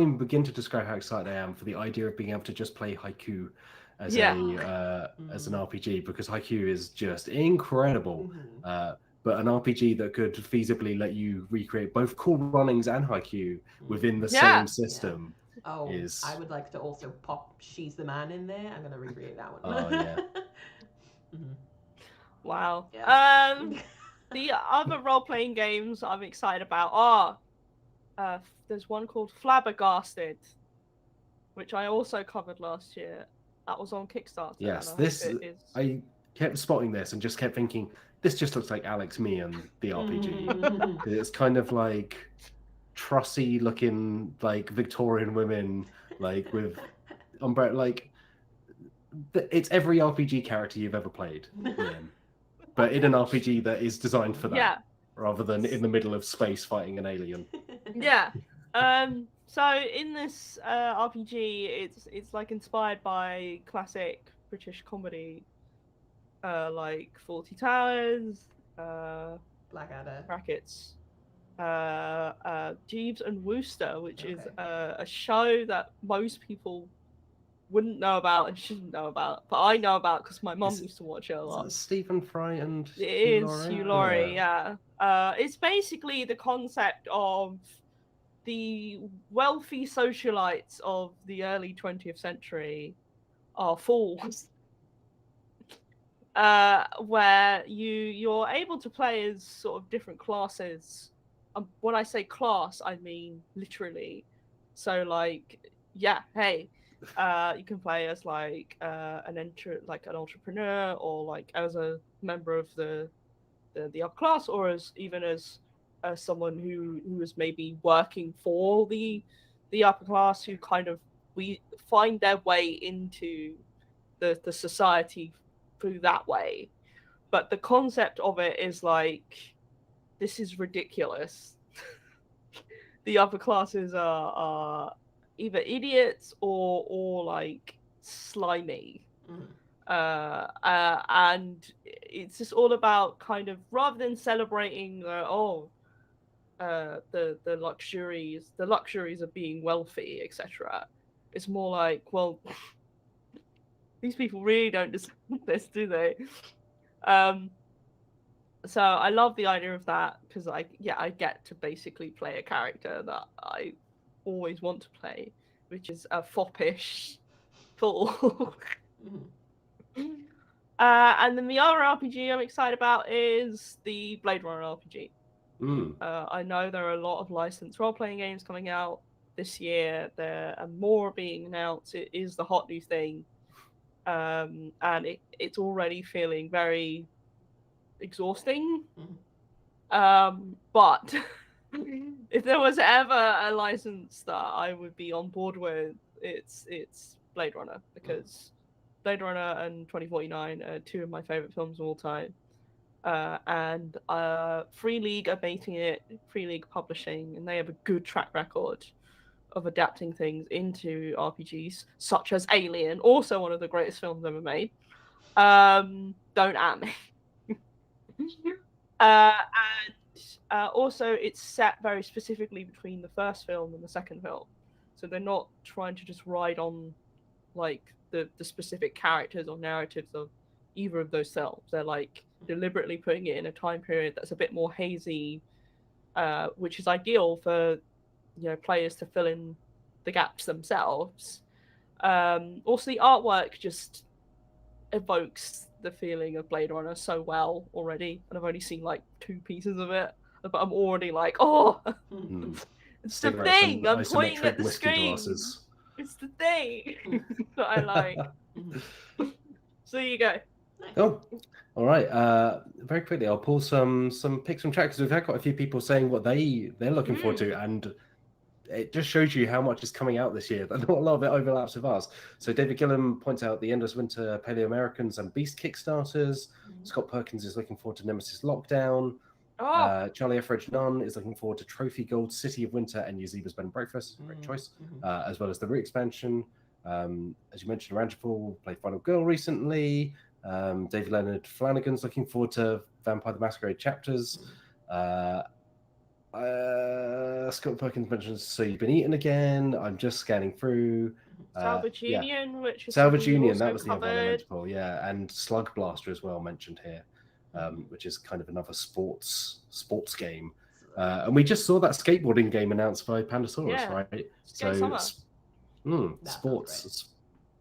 even begin to describe how excited I am for the idea of being able to just play Haiku as as an RPG, because Haiku is just incredible. But an RPG that could feasibly let you recreate both Cool Runnings and Haiku within the same system. Oh, I would like to also pop She's the Man in there. I'm gonna recreate that one. Oh yeah. Wow. Yeah. The other role-playing games I'm excited about are there's one called Flabbergasted, which I also covered last year. That was on Kickstarter. Yes, I kept spotting this and just kept thinking, this just looks like Alex Meehan, the RPG. It's kind of like trussy looking, like Victorian women, like with umbrella, like it's every RPG character you've ever played, but in an RPG that is designed for that, rather than in the middle of space fighting an alien. Yeah. So in this RPG, it's like inspired by classic British comedy, like Fawlty Towers, Blackadder, brackets, Jeeves and Wooster, which is a show that most people wouldn't know about and shouldn't know about, but I know about because my mum used to watch it a lot. Stephen Fry and it is Hugh Laurie, yeah. It's basically the concept of the wealthy socialites of the early 20th century are fools. Where you're able to play as sort of different classes. When I say class, I mean literally So like, yeah, hey, you can play as like an entrepreneur, or like as a member of the upper class, or as even as someone who is maybe working for the upper class, who kind of we find their way into the society through that way. But the concept of it is like, this is ridiculous. The upper classes are either idiots or like slimy. And it's just all about kind of, rather than celebrating the luxuries of being wealthy, etc. It's more like, well, these people really don't deserve this, do they? So I love the idea of that, because I get to basically play a character that I always want to play, which is a foppish fool. And then the other RPG I'm excited about is the Blade Runner RPG. I know there are a lot of licensed role-playing games coming out this year. There are more being announced. It is the hot new thing. And it's already feeling very exhausting. But if there was ever a license that I would be on board with, it's Blade Runner, because Blade Runner and 2049 are two of my favorite films of all time. And Free League are making it, Free League Publishing, and they have a good track record of adapting things into RPGs, such as Alien, also one of the greatest films ever made. Don't at me. And also it's set very specifically between the first film and the second film, so they're not trying to just ride on like the specific characters or narratives of either of those films. They're like deliberately putting it in a time period that's a bit more hazy, which is ideal for players to fill in the gaps themselves. Also, the artwork just evokes the feeling of Blade Runner so well already, and I've only seen like 2 pieces of it, but I'm already like, it's the thing. I'm pointing at the screen. Glasses. It's the thing that I like. So you go. Oh, all right. Very quickly, I'll pull some picks from chat, because we've had quite a few people saying what they're looking forward to, and it just shows you how much is coming out this year. Not a lot of it overlaps with ours. So David Gillam points out the Endless Winter, Paleo Americans, and Beast Kickstarters. Scott Perkins is looking forward to Nemesis Lockdown. Charlie Etheridge Nunn is looking forward to Trophy Gold, City of Winter, and Yazeba's Bed and Breakfast. Great choice. As well as the re-expansion. As you mentioned, Rangerful played Final Girl recently. David Leonard Flanagan's looking forward to Vampire the Masquerade Chapters. Scott Perkins mentions So You've Been Eaten Again. I'm just scanning through. Salvage Union, which is Salvage Union, that was covered. the other elemental, and Slug Blaster as well mentioned here, which is kind of another sports game. And we just saw that skateboarding game announced by Pandasaurus, right? So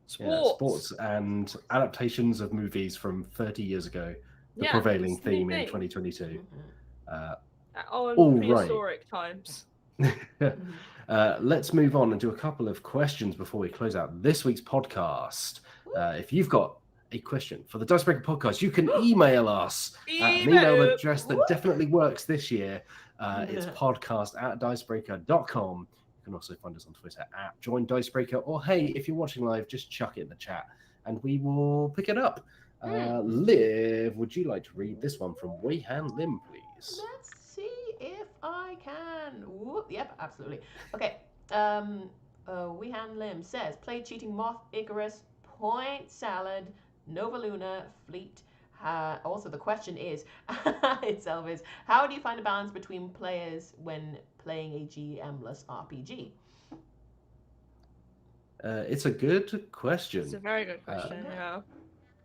sports and adaptations of movies from 30 years ago, the prevailing theme in 2022. In prehistoric times. Let's move on and do a couple of questions before we close out this week's podcast. If you've got a question for the Dicebreaker podcast, you can email us at an email address that definitely works this year. It's podcast@dicebreaker.com. You can also find us on Twitter @JoinDicebreaker, or hey, if you're watching live, just chuck it in the chat and we will pick it up. Liv, would you like to read this one from Wei-Han Lim, please? Let's see if I can. Whoop, yep, absolutely. Okay. Wei-Han Lim says, played Cheating Moth, Icarus, Point Salad, Nova Luna, Fleet. Also, the question is, itself is, how do you find a balance between players when playing a GMless RPG? It's a good question. It's a very good question,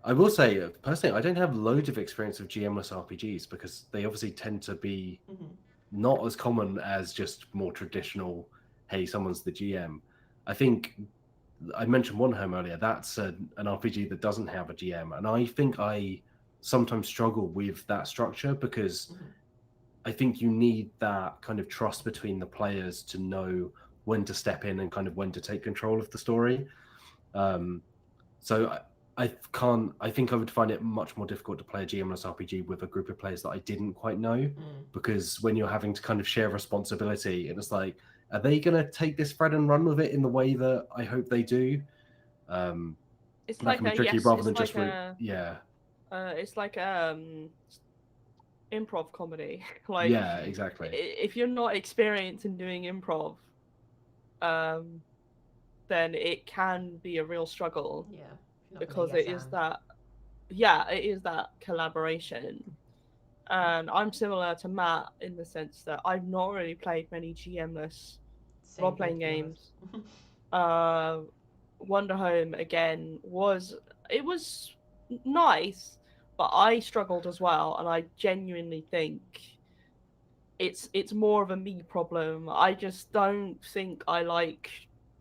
I will say, personally, I don't have loads of experience with GMless RPGs, because they obviously tend to be not as common as just more traditional, hey, someone's the GM. I think I mentioned One Home earlier. That's an RPG that doesn't have a GM. And I think I sometimes struggle with that structure, because I think you need that kind of trust between the players to know when to step in and kind of when to take control of the story. So I think I would find it much more difficult to play a GMless RPG with a group of players that I didn't quite know, because when you're having to kind of share responsibility, and it's like, are they going to take this thread and run with it in the way that I hope they do? It's that like can be a tricky yes, rather it's than like just it's like improv comedy. Like, yeah, exactly. If you're not experienced in doing improv, then it can be a real struggle. Yeah. Because it is that collaboration. And I'm similar to Matt in the sense that I've not really played many GMless role-playing games. Wonder Home again was nice, but I struggled as well, and I genuinely think it's more of a me problem. I just don't think I like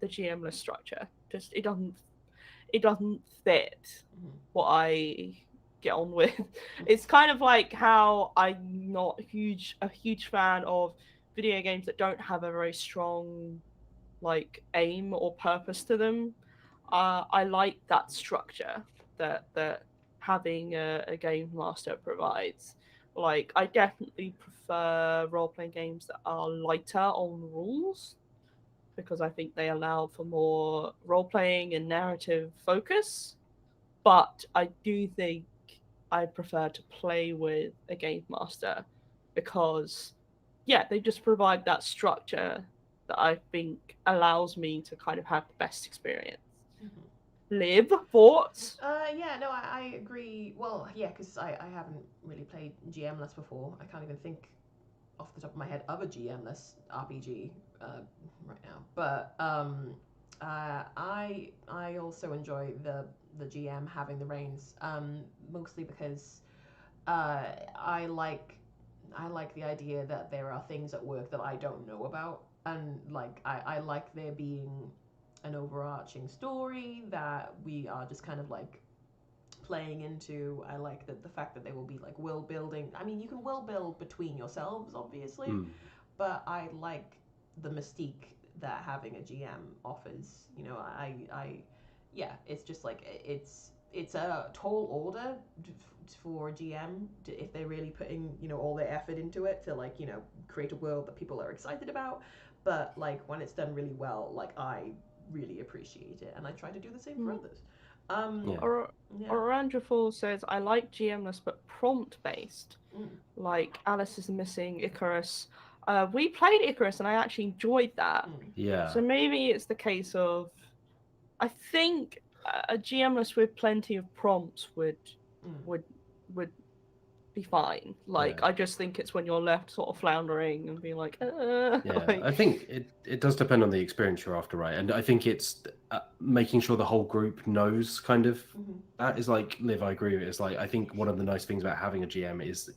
the GMless structure. Just it doesn't fit what I get on with. It's kind of like how I'm not a huge fan of video games that don't have a very strong like aim or purpose to them. I like that structure that having a game master provides. Like, I definitely prefer role-playing games that are lighter on rules, because I think they allow for more role-playing and narrative focus. But I do think I prefer to play with a game master, because, yeah, they just provide that structure that I think allows me to kind of have the best experience. Liv, thoughts? Yeah, no, I agree. Well, yeah, because I haven't really played GMless before. I can't even think off the top of my head of a GMless RPG right now. But I also enjoy the GM having the reins, mostly because I like the idea that there are things at work that I don't know about, and like I like there being an overarching story that we are just kind of like playing into. I like the fact that there will be like world building. I mean, you can world build between yourselves, obviously, but I like the mystique that having a GM offers. You know, yeah, it's just like it's a tall order for GM if they're really putting, you know, all their effort into it to, like, you know, create a world that people are excited about. But like when it's done really well, like I really appreciate it, and I try to do the same for others. Orandra Fall says, I like GMless but prompt based, like Alice is Missing, Icarus. We played Icarus and I actually enjoyed that. Yeah. So maybe it's the case of, I think a GMless with plenty of prompts would be fine. Like, I just think it's when you're left sort of floundering and being like, Yeah, like... I think it does depend on the experience you're after, right? And I think it's making sure the whole group knows kind of that is like, Liv, I agree with it. It's like, I think one of the nice things about having a GM is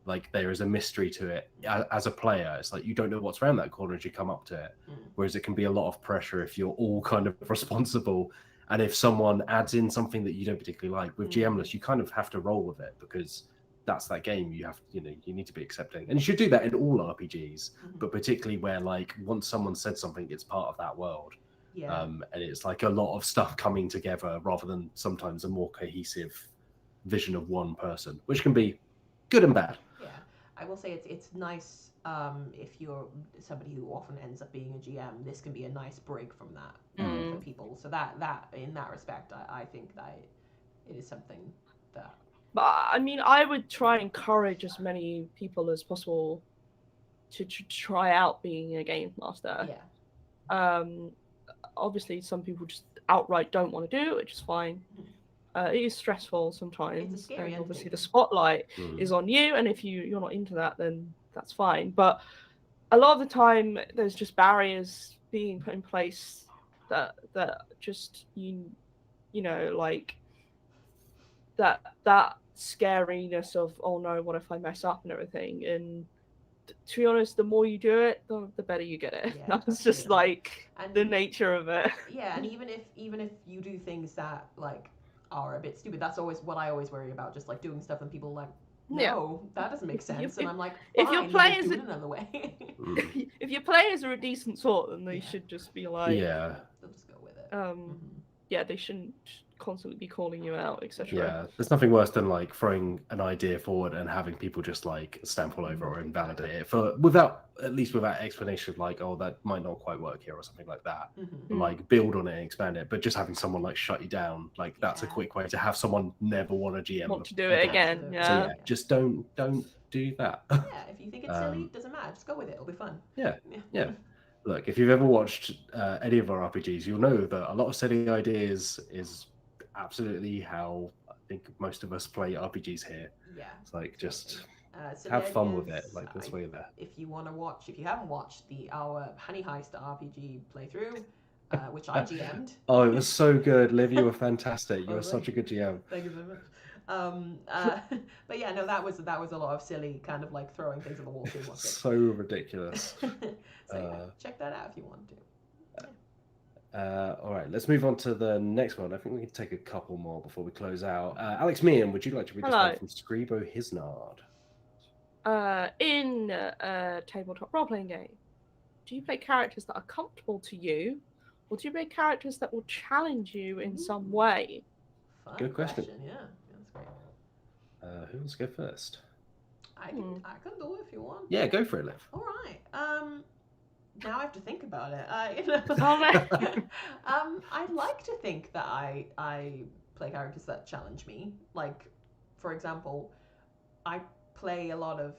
like there is a mystery to it. As a player, it's like you don't know what's around that corner as you come up to it. Whereas it can be a lot of pressure if you're all kind of responsible. And if someone adds in something that you don't particularly like, with GMless, you kind of have to roll with it, because that's that game. You have, you know, you need to be accepting, and you should do that in all RPGs, but particularly where like once someone said something, it's part of that world. And it's like a lot of stuff coming together rather than sometimes a more cohesive vision of one person, which can be good and bad. Yeah, I will say it's nice if you're somebody who often ends up being a GM. This can be a nice break from that for people. So that in that respect, I think that it is something that. But I mean, I would try and encourage as many people as possible to try out being a game master. Yeah. Obviously, some people just outright don't want to do it, which is fine. It is stressful sometimes. It's a scary and obviously, undertaking. the spotlight is on you, and if you're not into that, then that's fine. But a lot of the time, there's just barriers being put in place that just you know, like that scariness of, oh no, what if I mess up and everything. And to be honest, the more you do it, the better you get it. Yeah, That's just like the nature of it. Yeah, and even if you do things that like are a bit stupid, that's always what I always worry about. Just like doing stuff and people are like, no, that doesn't make sense. And I'm like, fine, if you're playing do it another way. If you're playing players are a decent sort, then they Yeah. should just be like, Yeah. They'll just go with it. yeah, they shouldn't constantly be calling you out, etc. Yeah, there's nothing worse than like throwing an idea forward and having people just like stamp all over or invalidate it without explanation of like, oh, that might not quite work here or something like that. And, like build on it and expand it, but just having someone like shut you down, like that's a quick way to have someone never want to GM. Want to do it again? Absolutely. Yeah. So yeah, just don't do that. Yeah, if you think it's silly, it doesn't matter. Just go with it. It'll be fun. Yeah. Look, if you've ever watched any of our RPGs, you'll know that a lot of silly ideas is absolutely how I think most of us play RPGs here. Yeah. It's like just So have fun with it. Like that's why you're there. If you want to watch, if you haven't watched our Honey Heist RPG playthrough, which I GM'd. Oh, it was so good, Liv. You were fantastic. You were right. such a good GM. Thank you very much. But yeah, no, that was a lot of silly kind of like throwing things at the wall too. So ridiculous. So yeah, check that out if you want to. All right, let's move on to the next one. I think we can take a couple more before we close out. Alex Meehan, would you like to read this one from Scribo Hisnard? In a tabletop role-playing game, do you play characters that are comfortable to you, or do you play characters that will challenge you in some way? Good question. Yeah, that's great. Who wants to go first? I can do it if you want. Yeah, go for it, Liv. All right. Now I have to think about it. I'd like to think that I play characters that challenge me. Like, for example, I play a lot of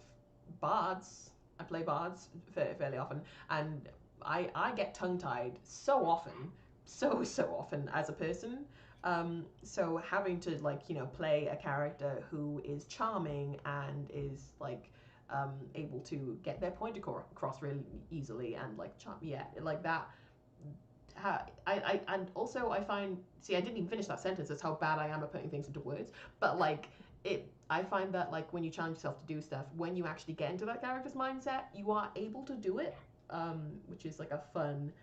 bards. I play bards fairly often, and I get tongue-tied so often as a person. So having to play a character who is charming and is able to get their point across really easily and that. And also I find, I didn't even finish that sentence. That's how bad I am at putting things into words. But I find that when you challenge yourself to do stuff, when you actually get into that character's mindset, you are able to do it, which is like a fun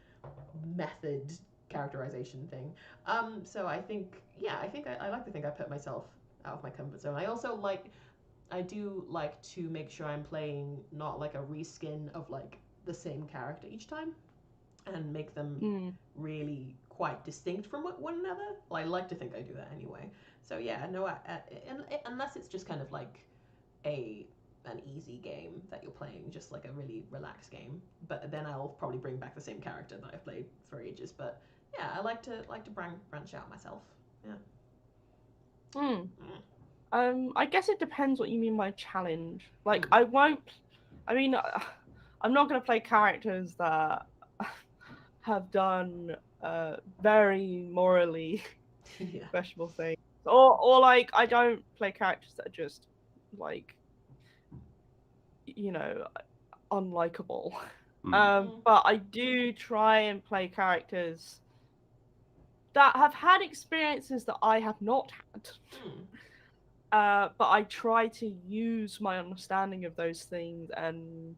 method characterization thing. So I think I like to think I put myself out of my comfort zone. I do like to make sure I'm playing not like a reskin of the same character each time, and make them really quite distinct from one another. Well, I like to think I do that anyway. So yeah, no, unless it's just kind of like an easy game that you're playing, just like a really relaxed game. But then I'll probably bring back the same character that I've played for ages. But yeah, I like to branch out myself. Yeah. I guess it depends what you mean by challenge. I'm not going to play characters that have done very morally questionable things. Or I don't play characters that are just unlikable. But I do try and play characters that have had experiences that I have not had. But I try to use my understanding of those things and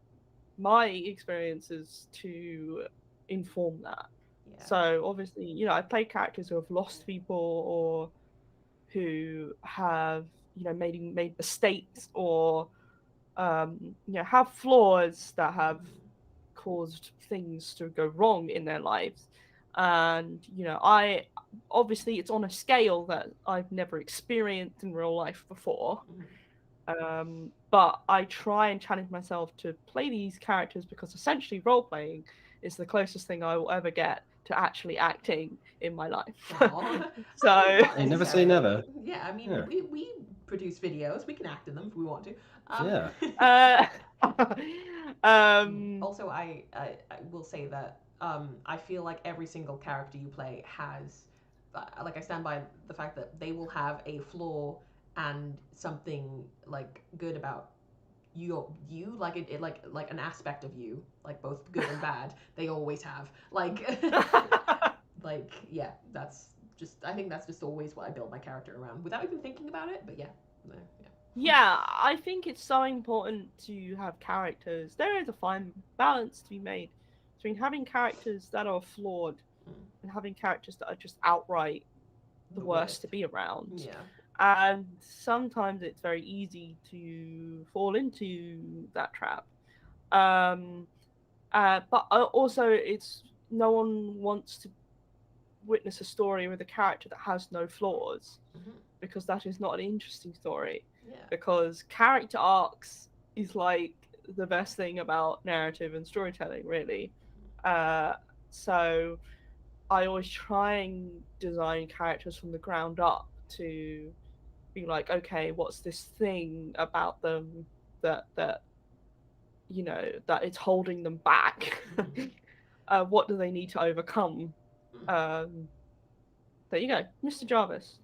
my experiences to inform that. Yeah. So obviously, I play characters who have lost people or who have, made mistakes or, have flaws that have caused things to go wrong in their lives. And, obviously it's on a scale that I've never experienced in real life before. But I try and challenge myself to play these characters because essentially role-playing is the closest thing I will ever get to actually acting in my life. So you never say never. Yeah, I mean, we produce videos. We can act in them if we want to. Also, I will say that I feel like every single character you play has, I stand by the fact that they will have a flaw and something good about you, like an aspect of you, both good and bad. They always have yeah. That's just, I think that's just always what I build my character around without even thinking about it. But yeah. Yeah, I think it's so important to have characters. There is a fine balance to be made between having characters that are flawed and having characters that are just outright the worst to be around. Yeah. And sometimes it's very easy to fall into that trap. But also, it's no one wants to witness a story with a character that has no flaws, because that is not an interesting story. Yeah. Because character arcs is like the best thing about narrative and storytelling, really. So I always try and design characters from the ground up to be like, okay, what's this thing about them that that it's holding them back? What do they need to overcome? There you go, Mr. Jarvis.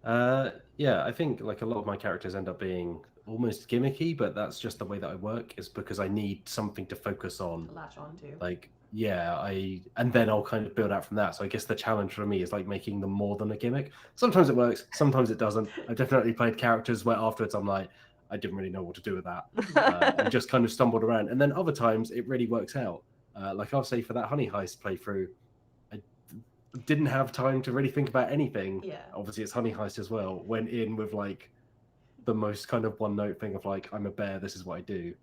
Yeah, I think like a lot of my characters end up being almost gimmicky, but that's just the way that I work, is because I need something to focus on. To latch on to. Like, yeah, and then I'll kind of build out from that. So I guess the challenge for me is like making them more than a gimmick. Sometimes it works, sometimes it doesn't. I've definitely played characters where afterwards I'm like, I didn't really know what to do with that. And just kind of stumbled around. And then other times it really works out. Like I'll say for that Honey Heist playthrough, I didn't have time to really think about anything. Yeah. Obviously it's Honey Heist as well. Went in with like the most kind of one note thing of like, I'm a bear, this is what I do.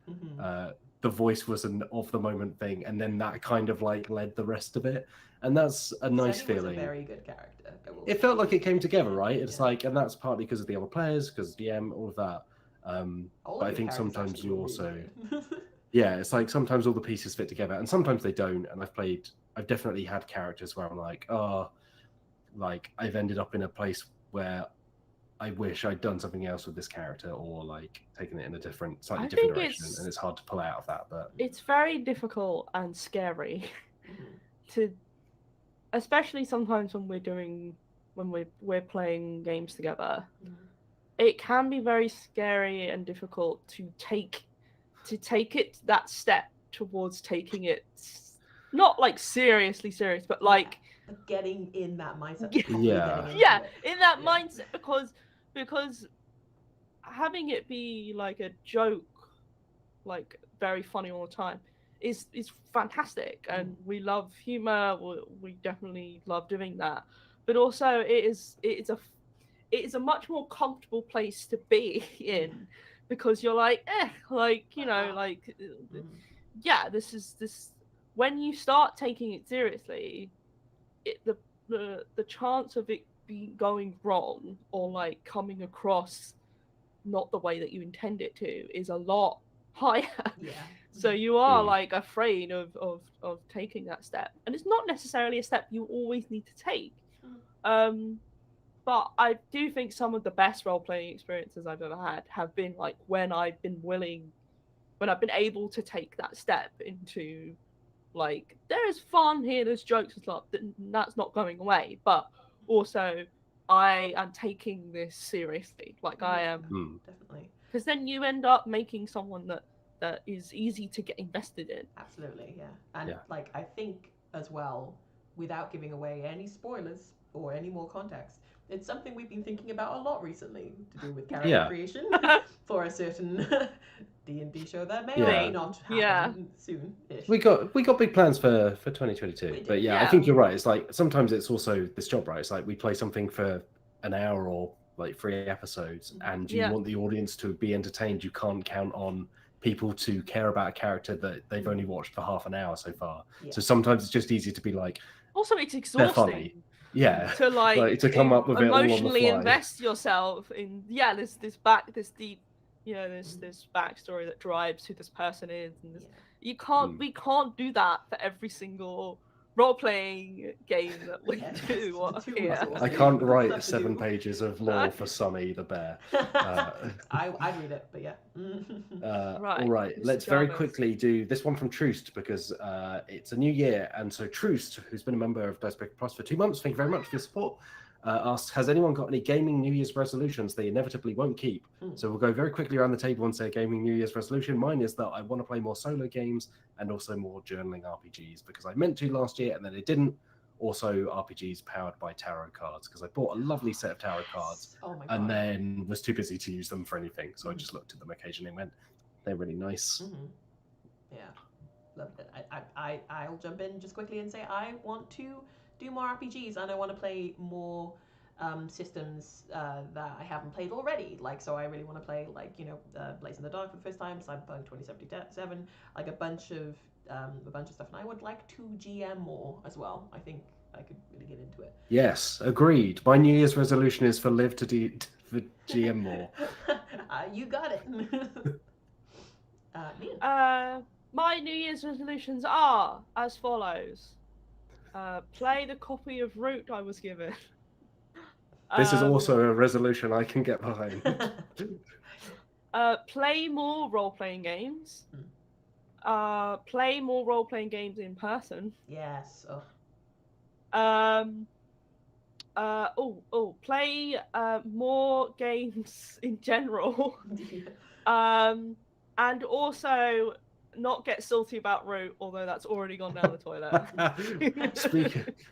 The voice was an of the moment thing, and then that kind of like led the rest of it, and that's a nice Sonny feeling. Was a very good character. It felt like it came together, right? It's like, and that's partly because of the other players, because DM, all of that. But I think sometimes you also, yeah, it's like sometimes all the pieces fit together, and sometimes they don't. And I've definitely had characters where I'm like, oh, like I've ended up in a place where I wish I'd done something else with this character, or like taken it in a slightly different direction, and it's hard to pull out of that. But it's very difficult and scary to, especially sometimes when we're playing games together. It can be very scary and difficult to take it that step towards taking it, not like seriously serious, but like getting in that mindset. In that mindset, because having it be like a joke, like very funny all the time, is fantastic, and we love humor. We definitely love doing that, but also it's a much more comfortable place to be in, because you're like, this. When you start taking it seriously, the chance of it going wrong, or like coming across not the way that you intend it to, is a lot higher. So you are like afraid of taking that step, and it's not necessarily a step you always need to take. But I do think some of the best role-playing experiences I've ever had have been like when I've been able to take that step into, like, there is fun here, there's jokes and stuff, that's not going away, but also I am taking this seriously. Like, I am definitely, because then you end up making someone that is easy to get invested in. Absolutely, yeah. And like, I think as well, without giving away any spoilers or any more context, it's something we've been thinking about a lot recently to do with character creation for a certain D&D show that may or may not happen soon-ish. We got big plans for 2022. But I think you're right. It's like sometimes it's also this job, right? It's like we play something for an hour or like 3 episodes, and you want the audience to be entertained. You can't count on people to care about a character that they've only watched for half an hour so far. So sometimes it's just easy to be like, also it's exhausting. They're funny. Yeah, to like to come up with it all on the fly. Emotionally invest yourself in this deep, this backstory that drives who this person is, and this, we can't do that for every single role-playing game that we do here. I can't write 7 pages of lore for Sonny the bear. I'd read it, but all right, let's very quickly do this one from Troost, because it's a new year, and so Troost, who's been a member of Dicebreaker Plus for 2 months, thank you very much for your support, asks, has anyone got any gaming New Year's resolutions they inevitably won't keep? So we'll go very quickly around the table and say gaming New Year's resolution. Mine is that I want to play more solo games and also more journaling RPGs, because I meant to last year and then it didn't. Also RPGs powered by tarot cards, because I bought a lovely set of tarot cards and then was too busy to use them for anything. So I just looked at them occasionally and went, they're really nice. Yeah, loved it. I'll jump in just quickly and say I want to do more RPGs, and I want to play more systems that I haven't played already. Like, so I really want to play, like, Blaze in the Dark for the first time, Cyberpunk 2077, like a bunch of a bunch of stuff, and I would like to GM more as well. I think I could really get into it. Yes, agreed. My New Year's resolution is for Liv to for GM more. You got it. Mean. My New Year's resolutions are as follows. Play the copy of Root I was given. This is also a resolution I can get behind. Play more role-playing games. Play more role-playing games in person. Yes. Play more games in general. And also not get salty about Root, although that's already gone down the toilet.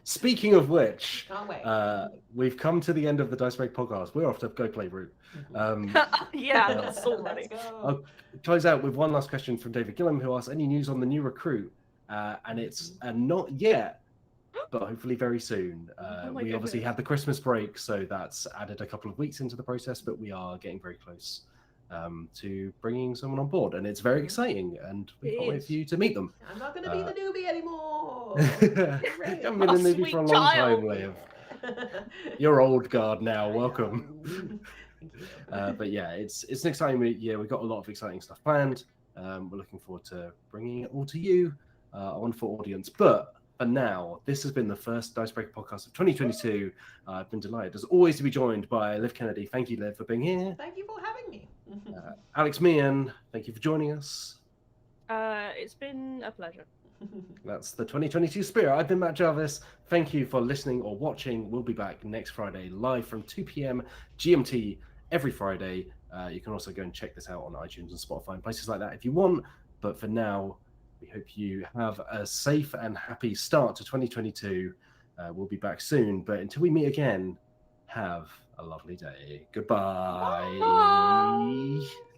Speaking of which, Can't wait. we've come to the end of the Dicebreaker podcast. We're off to go play Root. Yeah, that's already. I'll close out with one last question from David Gillum, who asks, any news on the new recruit? And it's not yet, but hopefully very soon. We obviously had the Christmas break, so that's added a couple of weeks into the process, but we are getting very close to bringing someone on board, and it's very exciting, and we can't wait for you to meet them. I'm not going to be the newbie anymore. You haven't been a newbie for a long time, Liv. You're old guard now. Welcome. But yeah, it's an exciting year. We've got a lot of exciting stuff planned. We're looking forward to bringing it all to you, a wonderful audience. But for now, this has been the first Dicebreaker podcast of 2022. I've been delighted, as always, to be joined by Liv Kennedy. Thank you, Liv, for being here. Thank you for having me. Alex Meehan, thank you for joining us. It's been a pleasure. That's the 2022 spirit. I've been Matt Jarvis. Thank you for listening or watching. We'll be back next Friday, live from 2 p.m. GMT every Friday. You can also go and check this out on iTunes and Spotify and places like that if you want. But for now, we hope you have a safe and happy start to 2022. We'll be back soon. But until we meet again, have a lovely day. Goodbye. Bye.